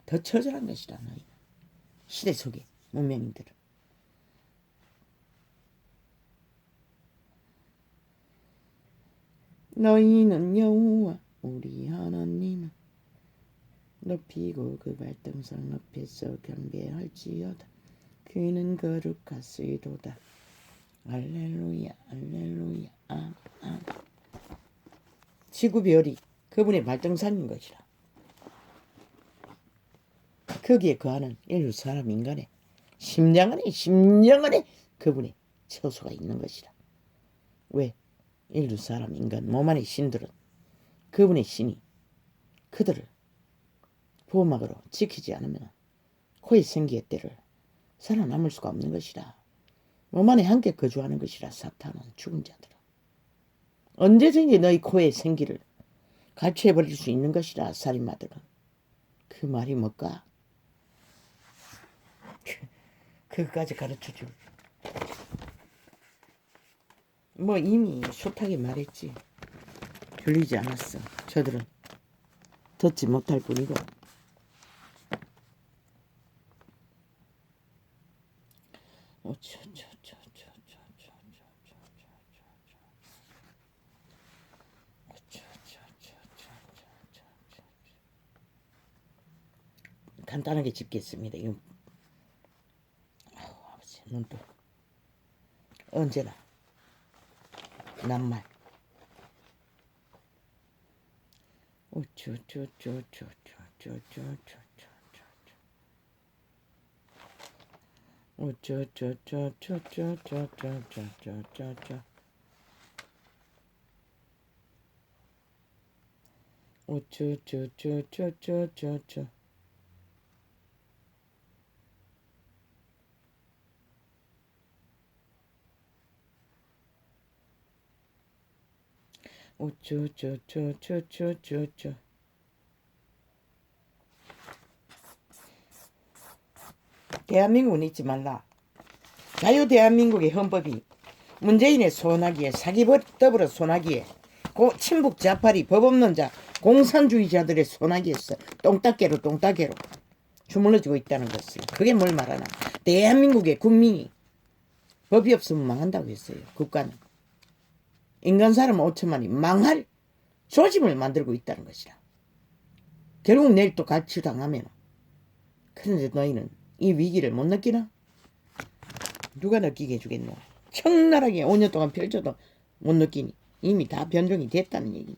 더 처절한 것이다. 너희는 시대 속의 문명인들은. 너희는 여호와 우리 하나님을 높이고 그 발등상 앞에서 경배할지어다. 그는 거룩하시도다. 할렐루야 할렐루야 아멘. 지구별이 그분의 발등상인 것이라. 거기에 거하는 인류 사람 인간의 심령 안에 그분의 처소가 있는 것이라. 왜? 인류 사람 인간 몸 안의 신들은 그분의 신이 그들을 보호막으로 지키지 않으면 코의 생기의 때를 살아남을 수가 없는 것이라. 몸 안에 함께 거주하는 것이라. 사탄은 죽은 자들은 언제든지 너희 코의 생기를 갈취해버릴 수 있는 것이라. 살인마들은. 그 말이 뭘까? 그것까지 가르쳐줄. 뭐 이미 숱하게 말했지. 들리지 않았어. 저들은 듣지 못할 뿐이고. 간단하게 짚겠습니다. 이거 아버지 눈도 언제나 낱말. 대한민국은 잊지 말라. 자유 대한민국의 헌법이 문재인의 손아귀에 사기 더불어 손아귀에 친북 좌파리 법 없는 자 공산주의자들의 손아귀에서 똥따개로 주물러지고 있다는 것을. 그게 뭘 말하나? 대한민국의 국민이 법이 없으면 망한다고 했어요. 국가는. 인간 사람 5천만이 망할 조짐을 만들고 있다는 것이라. 결국 내일 또 가치당하면. 그런데 너희는 이 위기를 못 느끼나? 누가 느끼게 해주겠노? 청나라하게 5년 동안 펼쳐도 못 느끼니 이미 다 변종이 됐다는 얘기니.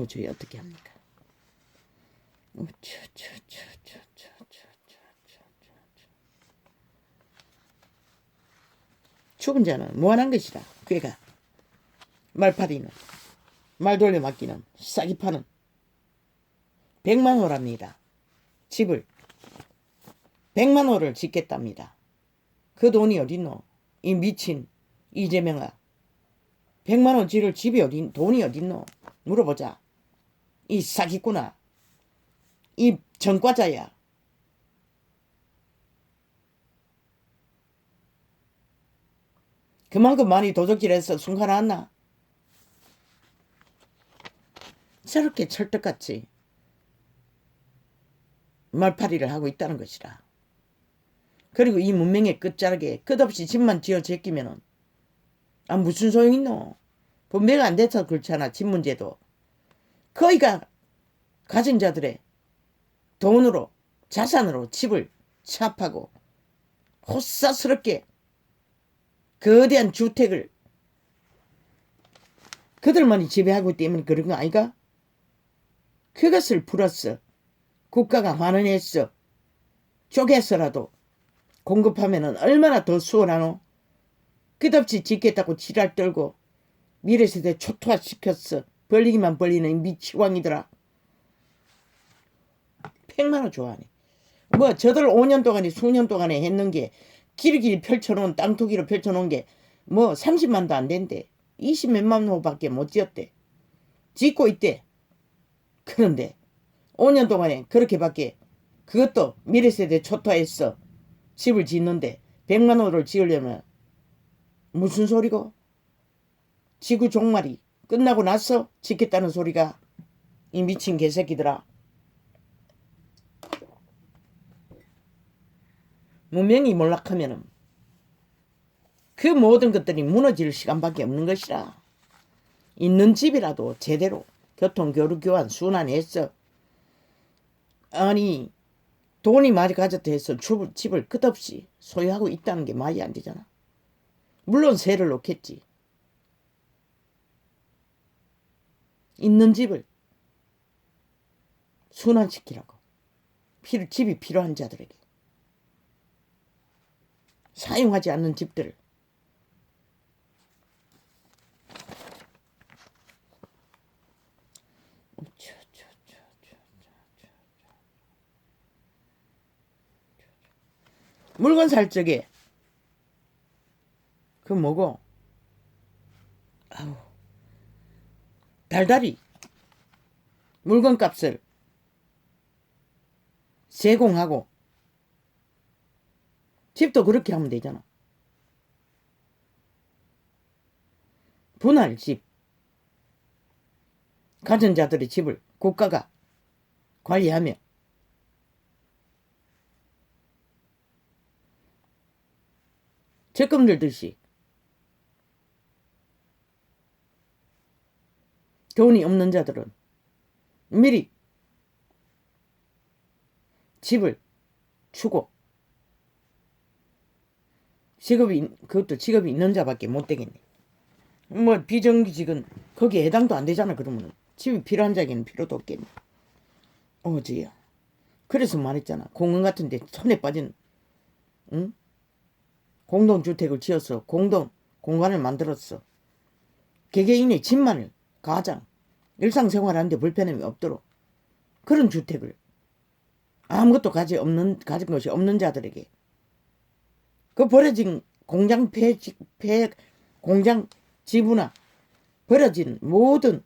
저희 어떻게 합니까? 죽은 자는 무한한 것이라. 괴가 말파리는 말 돌려막기는 싸게 파는 100만 호랍니다. 집을 100만 호를 짓겠답니다. 그 돈이 어딨노? 이 미친 이재명아. 100만 원 지를 집이 돈이 어딨노? 물어보자. 이 사기꾼아. 이 전과자야. 그만큼 많이 도적질해서 순간 왔나? 저렇게 철떡같이 말파리를 하고 있다는 것이라. 그리고 이 문명의 끝자락에 끝없이 집만 지어 제끼면은 무슨 소용 있노? 분배가 안 돼서 그렇잖아. 집 문제도. 거기가 가진 자들의 돈으로 자산으로 집을 취합하고 호사스럽게 거대한 주택을 그들만이 지배하고 있기 때문에 그런 거 아이가? 그것을 풀었어. 국가가 환원했어. 쪼개서라도 공급하면은 얼마나 더 수월하노? 끝없이 짓겠다고 지랄 떨고 미래세대 초토화시켰어. 벌리기만 벌리는 미치광이더라. 100만 원 좋아하네. 뭐 저들 5년 동안에 수년 동안에 했는 게 길이길이 펼쳐놓은 땅투기로 펼쳐놓은 게 뭐 30만도 안 된대. 20몇만 호밖에 못 지었대. 짓고 있대. 그런데 5년 동안에 그렇게밖에 그것도 미래세대 초토화했어. 집을 짓는데 100만 호를 지으려면 무슨 소리고? 지구 종말이 끝나고 나서 짓겠다는 소리가. 이 미친 개새끼들아. 문명이 몰락하면은 그 모든 것들이 무너질 시간밖에 없는 것이라. 있는 집이라도 제대로 교통, 교류, 교환, 순환해서 아니 돈이 많이 가졌다 해서 집을 끝없이 소유하고 있다는 게 말이 안 되잖아. 물론 세를 놓겠지. 있는 집을 순환시키라고. 집이 필요한 자들에게. 사용하지 않는 집들을 물건 살 적에 그 뭐고 달달이 물건값을 제공하고 집도 그렇게 하면 되잖아. 분할 집 가진 자들의 집을 국가가 관리하며 적금 들듯이 돈이 없는 자들은 미리 집을 주고 그것도 직업이 있는 자밖에 못 되겠네. 뭐 비정규직은 거기에 해당도 안 되잖아. 그러면 집이 필요한 자에게는 필요도 없겠네. 어지야. 그래서 말했잖아. 공원 같은 데 손에 빠진 공동주택을 지어서 공간을 만들었어. 개개인의 집만을 가장 일상생활하는데 불편함이 없도록 그런 주택을 아무것도 가진 것이 없는 자들에게 그 버려진 공장 공장 지부나 버려진 모든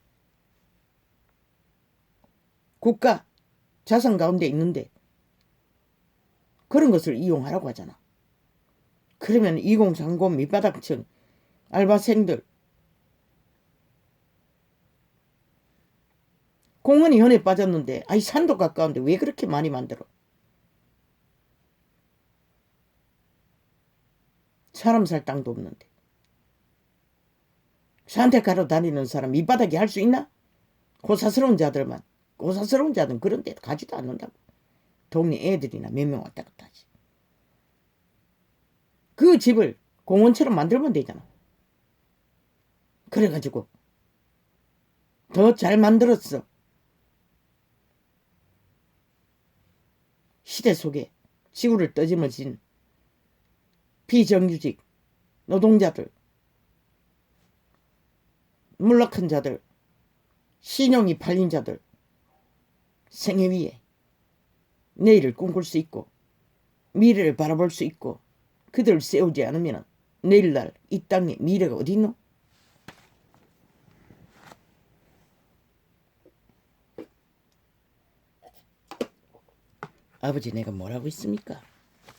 국가 자산 가운데 있는데 그런 것을 이용하라고 하잖아. 그러면 2030 밑바닥층 알바생들 공원이 현에 빠졌는데 산도 가까운데 왜 그렇게 많이 만들어? 사람 살 땅도 없는데. 산책하러 다니는 사람 밑바닥에 할 수 있나? 고사스러운 자들만. 고사스러운 자들은 그런 데 가지도 않는다고. 동네 애들이나 몇 명 왔다 갔다 하지. 그 집을 공원처럼 만들면 되잖아. 그래가지고 더 잘 만들었어. 시대 속에 지구를 떠짐을 진 비정규직 노동자들, 몰락한 자들, 신용이 팔린 자들 생애 위에 내일을 꿈꿀 수 있고 미래를 바라볼 수 있고 그들을 세우지 않으면 내일날 이 땅에 미래가 어디 있노? 아버지 내가 뭐라고 있습니까?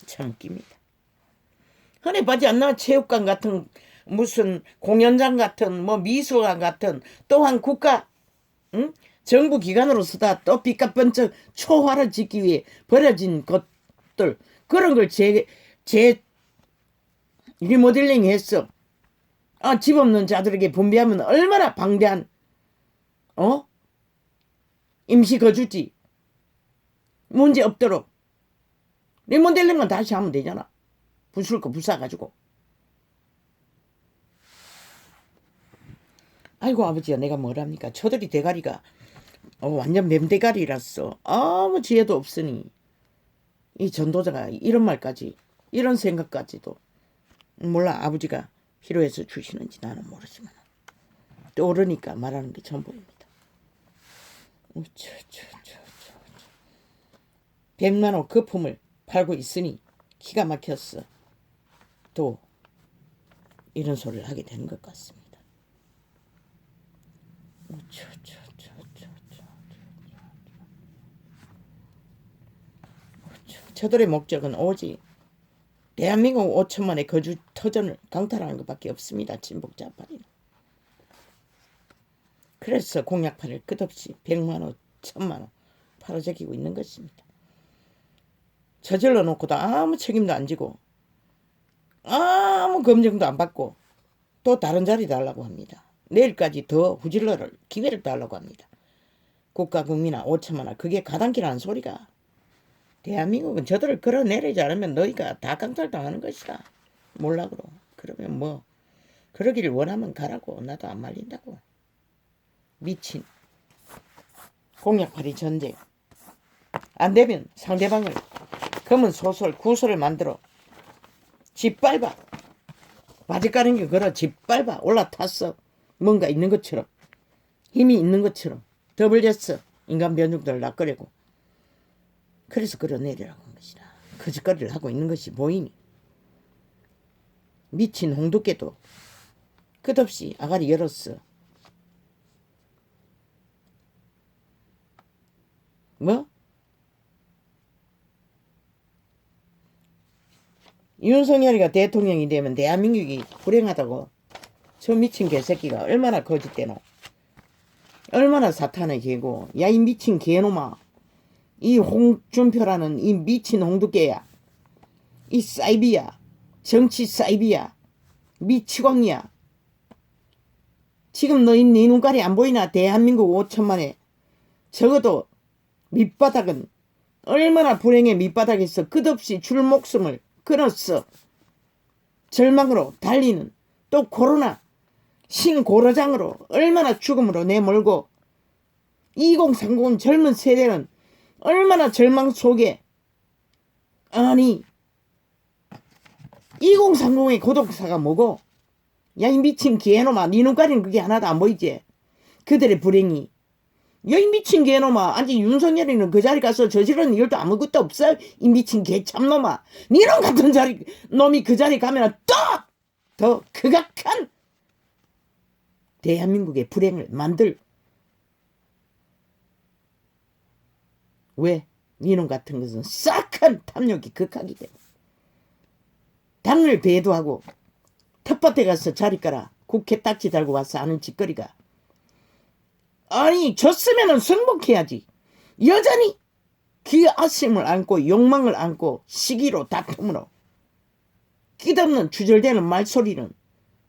참 웃깁니다. 흔해 봐지 않나? 체육관 같은 무슨 공연장 같은 뭐 미술관 같은 또한 국가 정부 기관으로서다 또 빚값 번쩍 초화를 짓기 위해 버려진 것들 그런 걸 리모델링 했어. 집 없는 자들에게 분배하면 얼마나 방대한 임시 거주지 문제 없도록 리모델링은 다시 하면 되잖아. 부술 거 부숴가지고. 아이고 아버지야 내가 뭐랍니까. 저들이 대가리가 완전 뱀대가리라서 아무 지혜도 없으니 이 전도자가 이런 말까지 이런 생각까지도 몰라. 아버지가 필요해서 주시는지 나는 모르지만 떠오르니까 말하는 게 전부입니다. 100만원 거품을 팔고 있으니 기가 막혔어. 또 이런 소리를 하게 되는 것 같습니다. 저들의 목적은 오직 대한민국 5천만의 거주 터전을 강탈하는 것밖에 없습니다. 진복 좌파리는. 그래서 공약판을 끝없이 100만원, 1000만원 팔아제기고 있는 것입니다. 저질러 놓고도 아무 책임도 안 지고 아무 검증도 안 받고 또 다른 자리 달라고 합니다. 내일까지 더 후질러를 기회를 달라고 합니다. 국가 국민아 5천만원 그게 가당키라는 소리가. 대한민국은 저들을 끌어내리지 않으면 너희가 다 강탈당하는 것이다. 몰락으로. 그러면 뭐 그러기를 원하면 가라고. 나도 안 말린다고. 미친 공약팔이 전쟁. 안 되면 상대방을 검은 소설 구설을 만들어 짓밟아. 바지가랑이 걸어 짓밟아. 올라탔어. 뭔가 있는 것처럼 힘이 있는 것처럼 더블렸어. 인간 변육들을 낚으려고. 그래서 끌어내리라고 한 것이다. 거짓거리를 하고 있는 것이 보이니 미친 홍두깨도 끝없이 아가리 열었어. 뭐? 윤석열이가 대통령이 되면 대한민국이 불행하다고. 저 미친 개새끼가 얼마나 거짓대노. 얼마나 사탄의 개고. 야 이 미친 개놈아. 이 홍준표라는 이 미친 홍두깨야. 이 사이비야. 정치 사이비야. 미치광이야. 지금 너희 네 눈깔이 안 보이나. 대한민국 5천만에 적어도 밑바닥은 얼마나 불행의 밑바닥에서 끝없이 줄 목숨을 끊었어. 절망으로 달리는 또 코로나 신고로장으로 얼마나 죽음으로 내몰고 2030 젊은 세대는 얼마나 절망 속에. 아니 2030의 고독사가 뭐고. 야 이 미친 개놈아. 네 눈가리는 그게 하나도 안 보이지. 그들의 불행이. 야 이 미친 개놈아. 아직 윤석열이는 그 자리 가서 저지른 일도 아무것도 없어. 이 미친 개참놈아. 니놈 같은 놈이 그 자리 가면 또 더 극악한 대한민국의 불행을 만들. 왜? 니놈 같은 것은 싹한 탐욕이 극하기 때문에. 당을 배도하고 텃밭에 가서 자리 깔아 국회 딱지 달고 와서 하는 짓거리가. 아니 졌으면은 승복해야지. 여전히 그 아쉬움을 안고 욕망을 안고 시기로 다툼으로 끝없는 주절되는 말소리는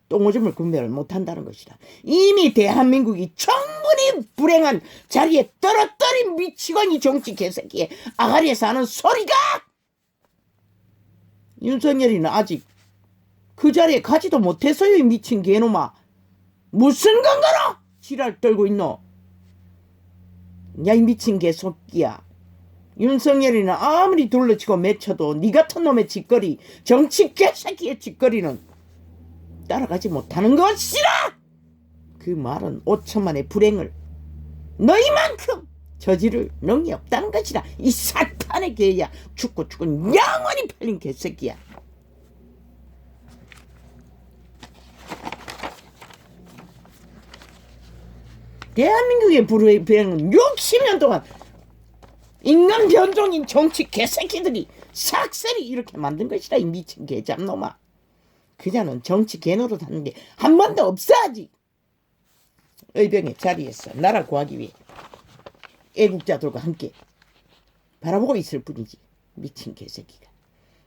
똥오줌을 분별을 못한다는 것이다. 이미 대한민국이 충분히 불행한 자리에 떨어뜨린 미치광이 정치 개새끼의 아가리에서 하는 소리가. 윤석열이는 아직 그 자리에 가지도 못했어요. 이 미친 개놈아. 무슨 근거로 지랄 떨고 있노. 야 이 미친 개새끼야. 윤석열이는 아무리 둘러치고 맺혀도 니 같은 놈의 짓거리 정치 개새끼의 짓거리는 따라가지 못하는 것이라. 그 말은 5천만의 불행을 너희만큼 저지를 능이 없다는 것이라. 이 사탄의 개야. 죽고 죽은 영원히 팔린 개새끼야. 대한민국의 불행은 60년 동안 인간 변종인 정치 개새끼들이 삭셀이 이렇게 만든 것이라. 이 미친 개잡놈아. 그자는 정치 개노릇 하는 게 한 번도 없어. 아직 의병의 자리에서 나라 구하기 위해 애국자들과 함께 바라보고 있을 뿐이지. 미친 개새끼가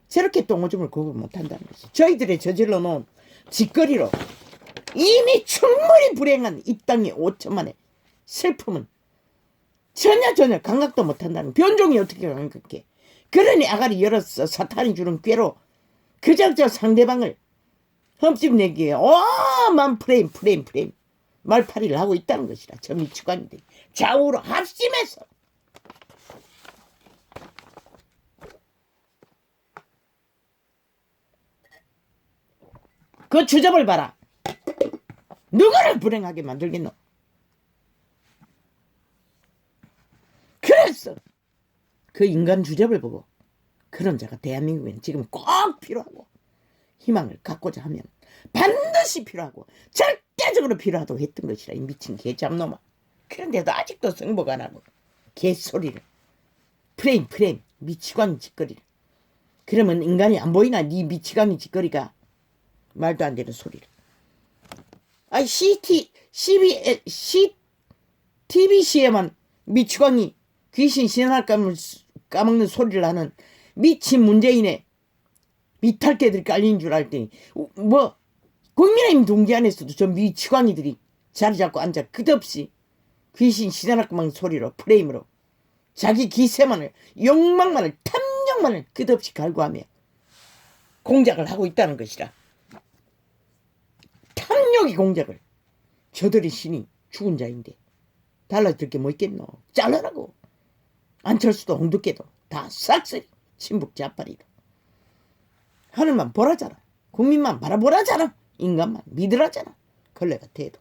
저렇게 똥오줌을 구분 못한다는 것이 저희들의 저질러 놓은 짓거리로 이미 충분히 불행한 이 땅의 5천만의 슬픔은 전혀 감각도 못한다는. 변종이 어떻게 감각해. 그러니 아가리 열었어. 사탄이 주는 꾀로 그저 상대방을 흠집내기에 어마한 프레임 말파리를 하고 있다는 것이라. 저 미치광이들이 좌우로 합심해서 그 주접을 봐라. 누구를 불행하게 만들겠노. 그래서 그 인간 주접을 보고 그런 자가 대한민국에는 지금 꼭 필요하고 희망을 갖고자 하면 반드시 필요하고 절대적으로 필요하다고 했던 것이라. 이 미친 개잡놈아. 그런데도 아직도 승복 안 하고 개소리를 프레임 미치광이 짓거리를. 그러면 인간이 안 보이나. 네 미치광이 짓거리가. 말도 안 되는 소리를. 아이 TBC에만 미치광이 귀신 신할 까먹는 소리를 하는 미친 문재인의 미탈개들이 깔린 줄 알더니 뭐 국민의힘 동지 안에서도 저 미치광이들이 자리 잡고 앉아 끝없이 귀신 신할 까먹는 소리로 프레임으로 자기 기세만을 욕망만을 탐욕만을 끝없이 갈구하며 공작을 하고 있다는 것이라. 탐욕이 공작을. 저들의 신이 죽은 자인데 달라질 게 뭐 있겠노. 잘라라고. 안철수도 홍두깨도 다 싹쓸이 친북 자파리로. 하늘만 보라잖아. 국민만 바라보라잖아. 인간만 믿으라잖아. 걸레가 돼도.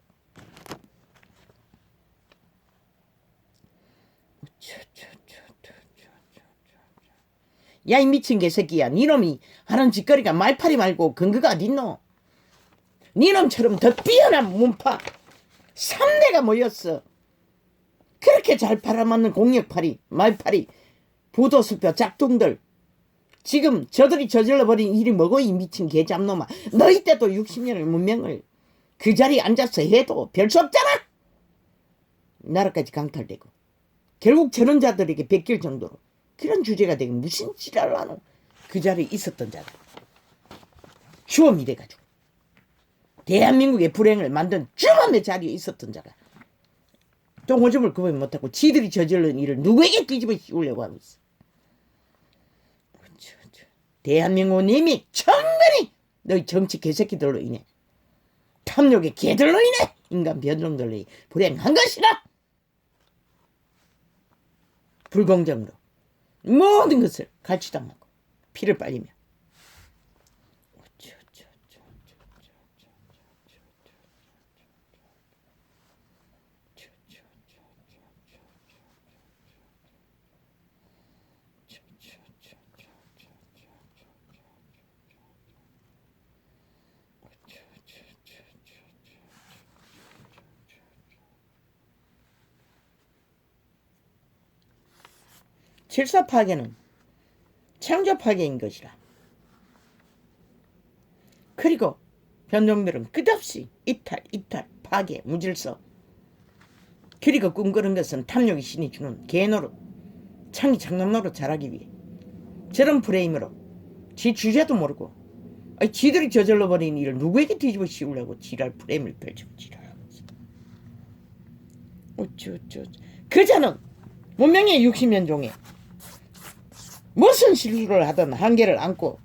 야 이 미친 개새끼야. 니놈이 하는 짓거리가 말파리 말고 근거가 어딨노. 니놈처럼 더 뛰어난 문파 3대가 모였어. 그렇게 잘 팔아먹는 공역파리 말파리 부도수표 짝퉁들. 지금 저들이 저질러버린 일이 뭐고 이 미친 개잡놈아. 너희 때도 60년의 문명을 그 자리에 앉아서 해도 별 수 없잖아. 나라까지 강탈되고 결국 저런 자들에게 베낄 정도로 그런 주제가 되게 무슨 지랄을 하노. 그 자리에 있었던 자들 주엄이 돼가지고 대한민국의 불행을 만든 주엄의 자리에 있었던 자가 똥오줌을 구분 못하고 지들이 저질른 일을 누구에게 뒤집어 씌우려고 하고 있어. 대한민국은 이미 충분히 너희 정치 개새끼들로 인해 탐욕의 개들로 인해 인간 변종들로 불행한 것이라. 불공정으로 모든 것을 갈취당하고 피를 빨리며 질서 파괴는 창조 파괴인 것이라. 그리고 변종들은 끝없이 이탈, 파괴, 무질서. 그리고 꿈꾸는 것은 탐욕의 신이 주는 개노릇, 창의 장난노릇 잘하기 위해 저런 프레임으로 지 주제도 모르고 지들이 저질러버린 일을 누구에게 뒤집어 씌우려고 지랄 프레임을 펼치고 지랄하고 있어. 그자는 문명의 60년 종에 무슨 실수를 하든 한계를 안고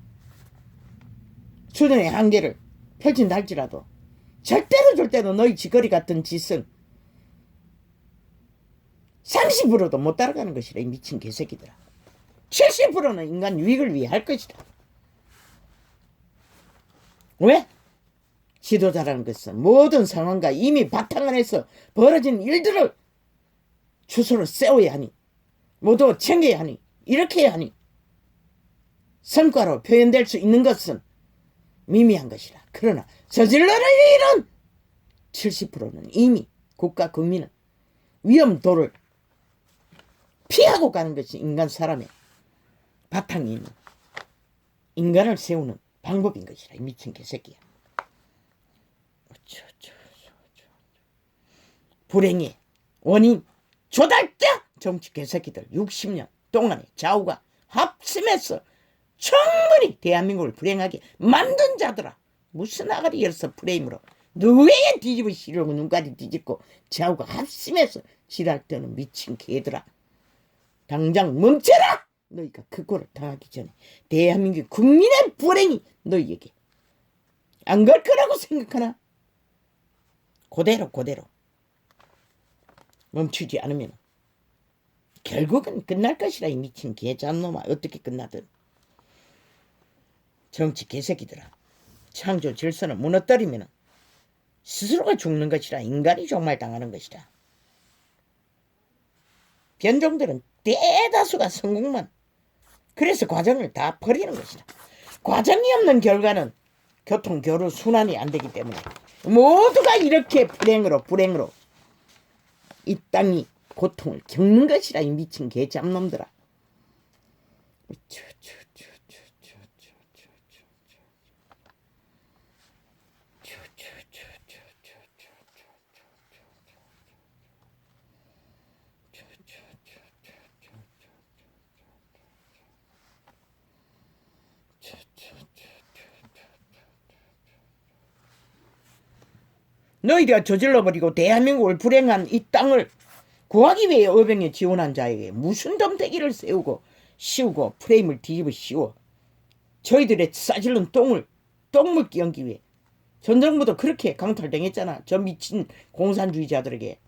수련의 한계를 펼친다 할지라도 절대로 너희 짓거리 같은 짓은 30%도 못 따라가는 것이라. 이 미친 개새끼들아. 70%는 인간 유익을 위해 할 것이다. 왜? 지도자라는 것은 모든 상황과 이미 바탕 안에서 벌어진 일들을 주소로 세워야 하니, 모두 챙겨야 하니, 이렇게 해야 하니, 성과로 표현될 수 있는 것은 미미한 것이라. 그러나 저질러는 일은 70%는 이미 국가 국민은 위험도를 피하고 가는 것이 인간 사람의 바탕이 있는 인간을 세우는 방법인 것이라. 이 미친 개새끼야. 불행의 원인 조달자 정치 개새끼들 60년 동안의 좌우가 합심해서 충분히 대한민국을 불행하게 만든 자들아. 무슨 아가리 열서 프레임으로 누구에게 뒤집어 씌우려고 눈까지 뒤집고 좌우가 합심해서 지랄 떠는 미친 개들아. 당장 멈춰라. 너희가 그 꼴을 당하기 전에 대한민국 국민의 불행이 너희에게 안 걸 거라고 생각하나? 그대로 멈추지 않으면 결국은 끝날 것이라. 이 미친 개잡놈아. 어떻게 끝나든. 정치 개새끼들아. 창조 질서를 무너뜨리면 스스로가 죽는 것이라. 인간이 종말당하는 것이라. 변종들은 대다수가 성공만. 그래서 과정을 다 버리는 것이다. 과정이 없는 결과는 교통, 교류, 순환이 안 되기 때문에 모두가 이렇게 불행으로 이 땅이 고통을 겪는 것이라. 이 미친 개잡놈들아. 너희가 저질러버리고 대한민국을 불행한 이 땅을 구하기 위해 어병에 지원한 자에게 무슨 덤태기를 세우고 씌우고 프레임을 뒤집어 씌워 저희들의 싸질른 똥물 끼얹기 위해 전 정부도 그렇게 강탈당했잖아. 저 미친 공산주의자들에게.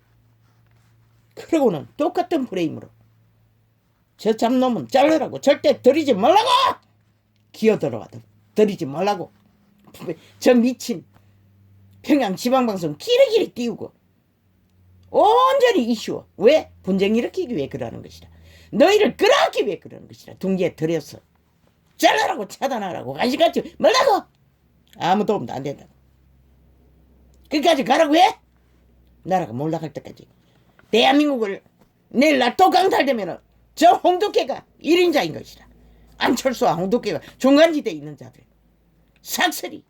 그러고는 똑같은 프레임으로 저 잡놈은 잘라라고, 절대 들이지 말라고, 기어들어가도 들이지 말라고, 저 미친 평양지방방송 기리기리 띄우고 온전히 이슈어. 왜? 분쟁 일으키기 위해 그러는 것이다. 너희를 끌어안기 위해 그러는 것이다. 둥지에 들여서 잘라라고, 차단하라고, 간식같이 말라고. 아무 도움도 안 된다고. 끝까지 가라고 해? 나라가 몰락할 때까지. 대한민국을 내일 날 또 강탈되면 저 홍두깨가 1인자인 것이다. 안철수와 홍두깨가 중간지대에 있는 자들 삭슬이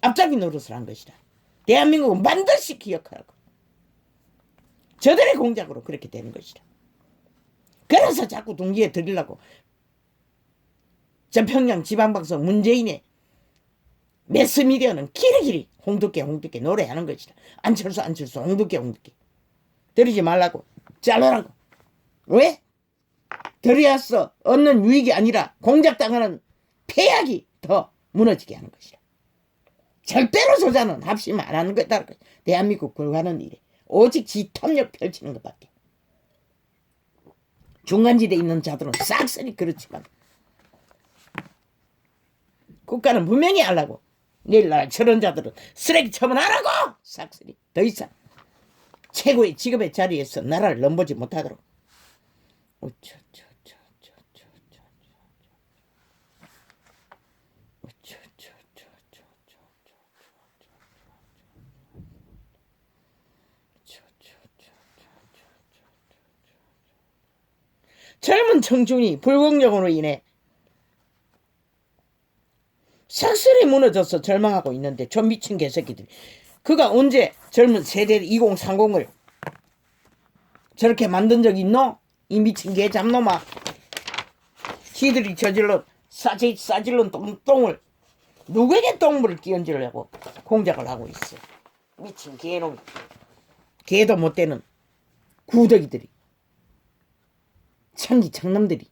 앞잡이 노릇을 한 것이다. 대한민국은 반드시 기억하라고. 저들의 공작으로 그렇게 되는 것이다. 그래서 자꾸 둥지에 들이려고 전평양 지방방송 문재인의 매스미디어는 길이길이 홍두깨 노래하는 것이다. 안철수 홍두깨 들이지 말라고, 잘라라고. 왜? 들이왔어 얻는 유익이 아니라 공작당하는 폐약이 더 무너지게 하는 것이다. 절대로 저자는 합심 안 하는 거다. 대한민국 굴가는 일에 오직 지탐력 펼치는 것밖에. 중간지대에 있는 자들은 싹쓸이 그렇지만 국가는 분명히 하려고. 내일날 저런 자들은 쓰레기 처분하라고. 싹쓸이 더 이상 최고의 직업의 자리에서 나라를 넘보지 못하도록. 젊은 청춘이 불공정으로 인해 싹쓸이 무너져서 절망하고 있는데 저 미친 개새끼들이 그가 언제 젊은 세대 2030을 저렇게 만든 적 있노? 이 미친 개잡놈아. 지들이 저질러 싸질른 똥을 누구에게 똥물을 끼얹으려고 공작을 하고 있어. 미친 개놈. 개도 못 되는 구더기들이, 창기 창남들이.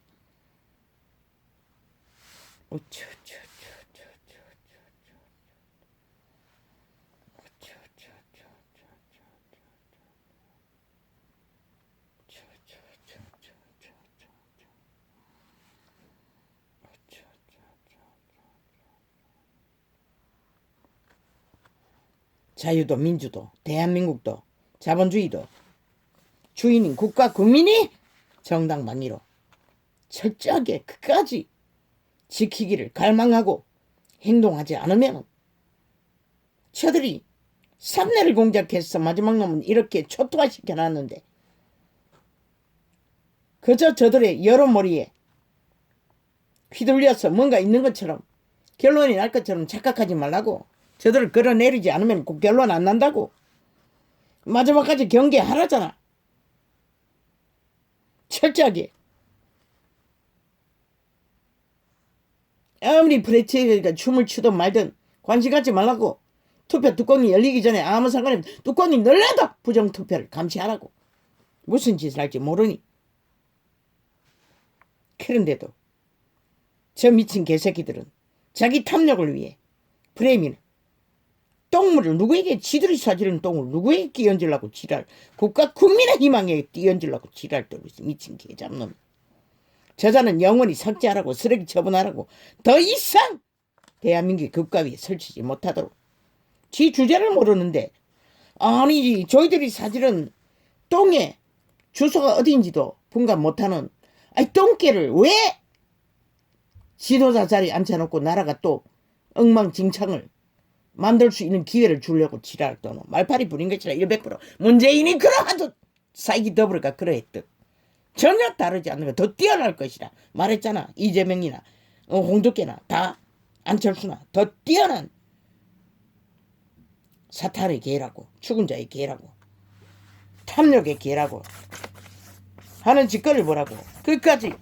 자유도 민주도 대한민국도 자본주의도 주인인 국가 국민이 정당방위로 철저하게 끝까지 지키기를 갈망하고 행동하지 않으면 저들이 삼내를 공작해서 마지막 놈은 이렇게 초토화시켜놨는데 그저 저들의 여론몰이에 휘둘려서 뭔가 있는 것처럼 결론이 날 것처럼 착각하지 말라고. 저들을 끌어내리지 않으면 그 결론 안 난다고. 마지막까지 경계하라잖아. 철저하게. 아무리 프레치가 춤을 추든 말든 관심 갖지 말라고. 투표 뚜껑이 열리기 전에 아무 상관없이 뚜껑이 열려도 부정투표를 감시하라고. 무슨 짓을 할지 모르니. 그런데도 저 미친 개새끼들은 자기 탐욕을 위해 프레임이는 똥물을 누구에게 지들이 사지른 똥을 누구에게 끼얹으려고 지랄. 국가 국민의 희망에 끼얹으려고 지랄 떨고 있어. 미친 개잡놈. 저자는 영원히 삭제하라고 쓰레기 처분하라고 더 이상 대한민국의 국가위에 설치지 못하도록. 지 주제를 모르는데 아니 저희들이 사실은 똥의 주소가 어디인지도 분간 못하는 아니 똥개를 왜 지도자 자리에 앉혀놓고 나라가 또 엉망진창을 만들 수 있는 기회를 주려고 지랄 떠노. 말팔이 부린 것이라 100%. 문재인이 그러하듯 사이기 더불어가 그러했듯 전혀 다르지 않는 거 더 뛰어날 것이라 말했잖아. 이재명이나 홍두깨나 다 안철수나 더 뛰어난 사탄의 개라고 죽은 자의 개라고 탐욕의 개라고 하는 짓거리를 보라고. 끝까지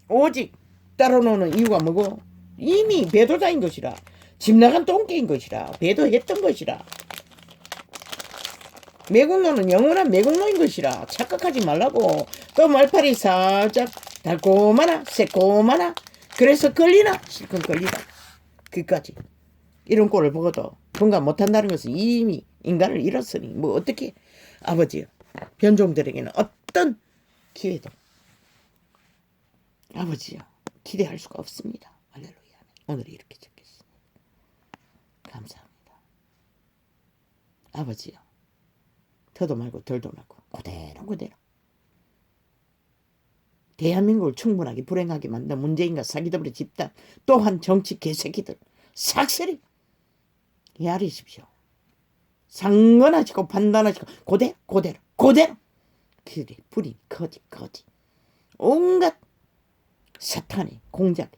오직 따라놓는 이유가 뭐고 이미 배도자인 것이라 집 나간 똥개인 것이라 배도했던 것이라 매국노는 영원한 매국노인 것이라 착각하지 말라고. 또 말팔이 살짝 달콤하나 새콤하나 그래서 걸리나 실컷 걸리다. 끝까지 이런 꼴을 보고도 분간 못한다는 것은 이미 인간을 잃었으니 뭐 어떻게 아버지요 변종들에게는 어떤 기회도 아버지요 기대할 수가 없습니다. 할렐루야. 오늘 이렇게 적겠습니다. 감사합니다. 아버지요 더도 말고 덜도 말고 그대로 대한민국을 충분하게 불행하게 만든 문재인과 사기더블의 집단 또한 정치 개새끼들 삭슬이 헤아리십시오. 상관하시고 판단하시고 그대로 그래 불이 거짓 온갖 사탄의 공작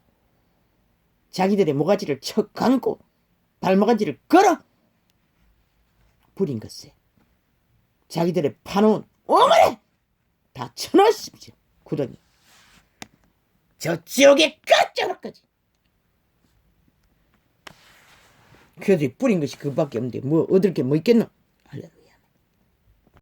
자기들의 모가지를 척 감고 발모가지를 걸어 부린 것에 자기들의 파놓은 오물에 다 쳐넣으십시오. 구덩이 저 지옥의 끝자락까지. 그들이 뿌린 것이 그밖에 없는데 뭐 얻을 게 뭐 있겠노.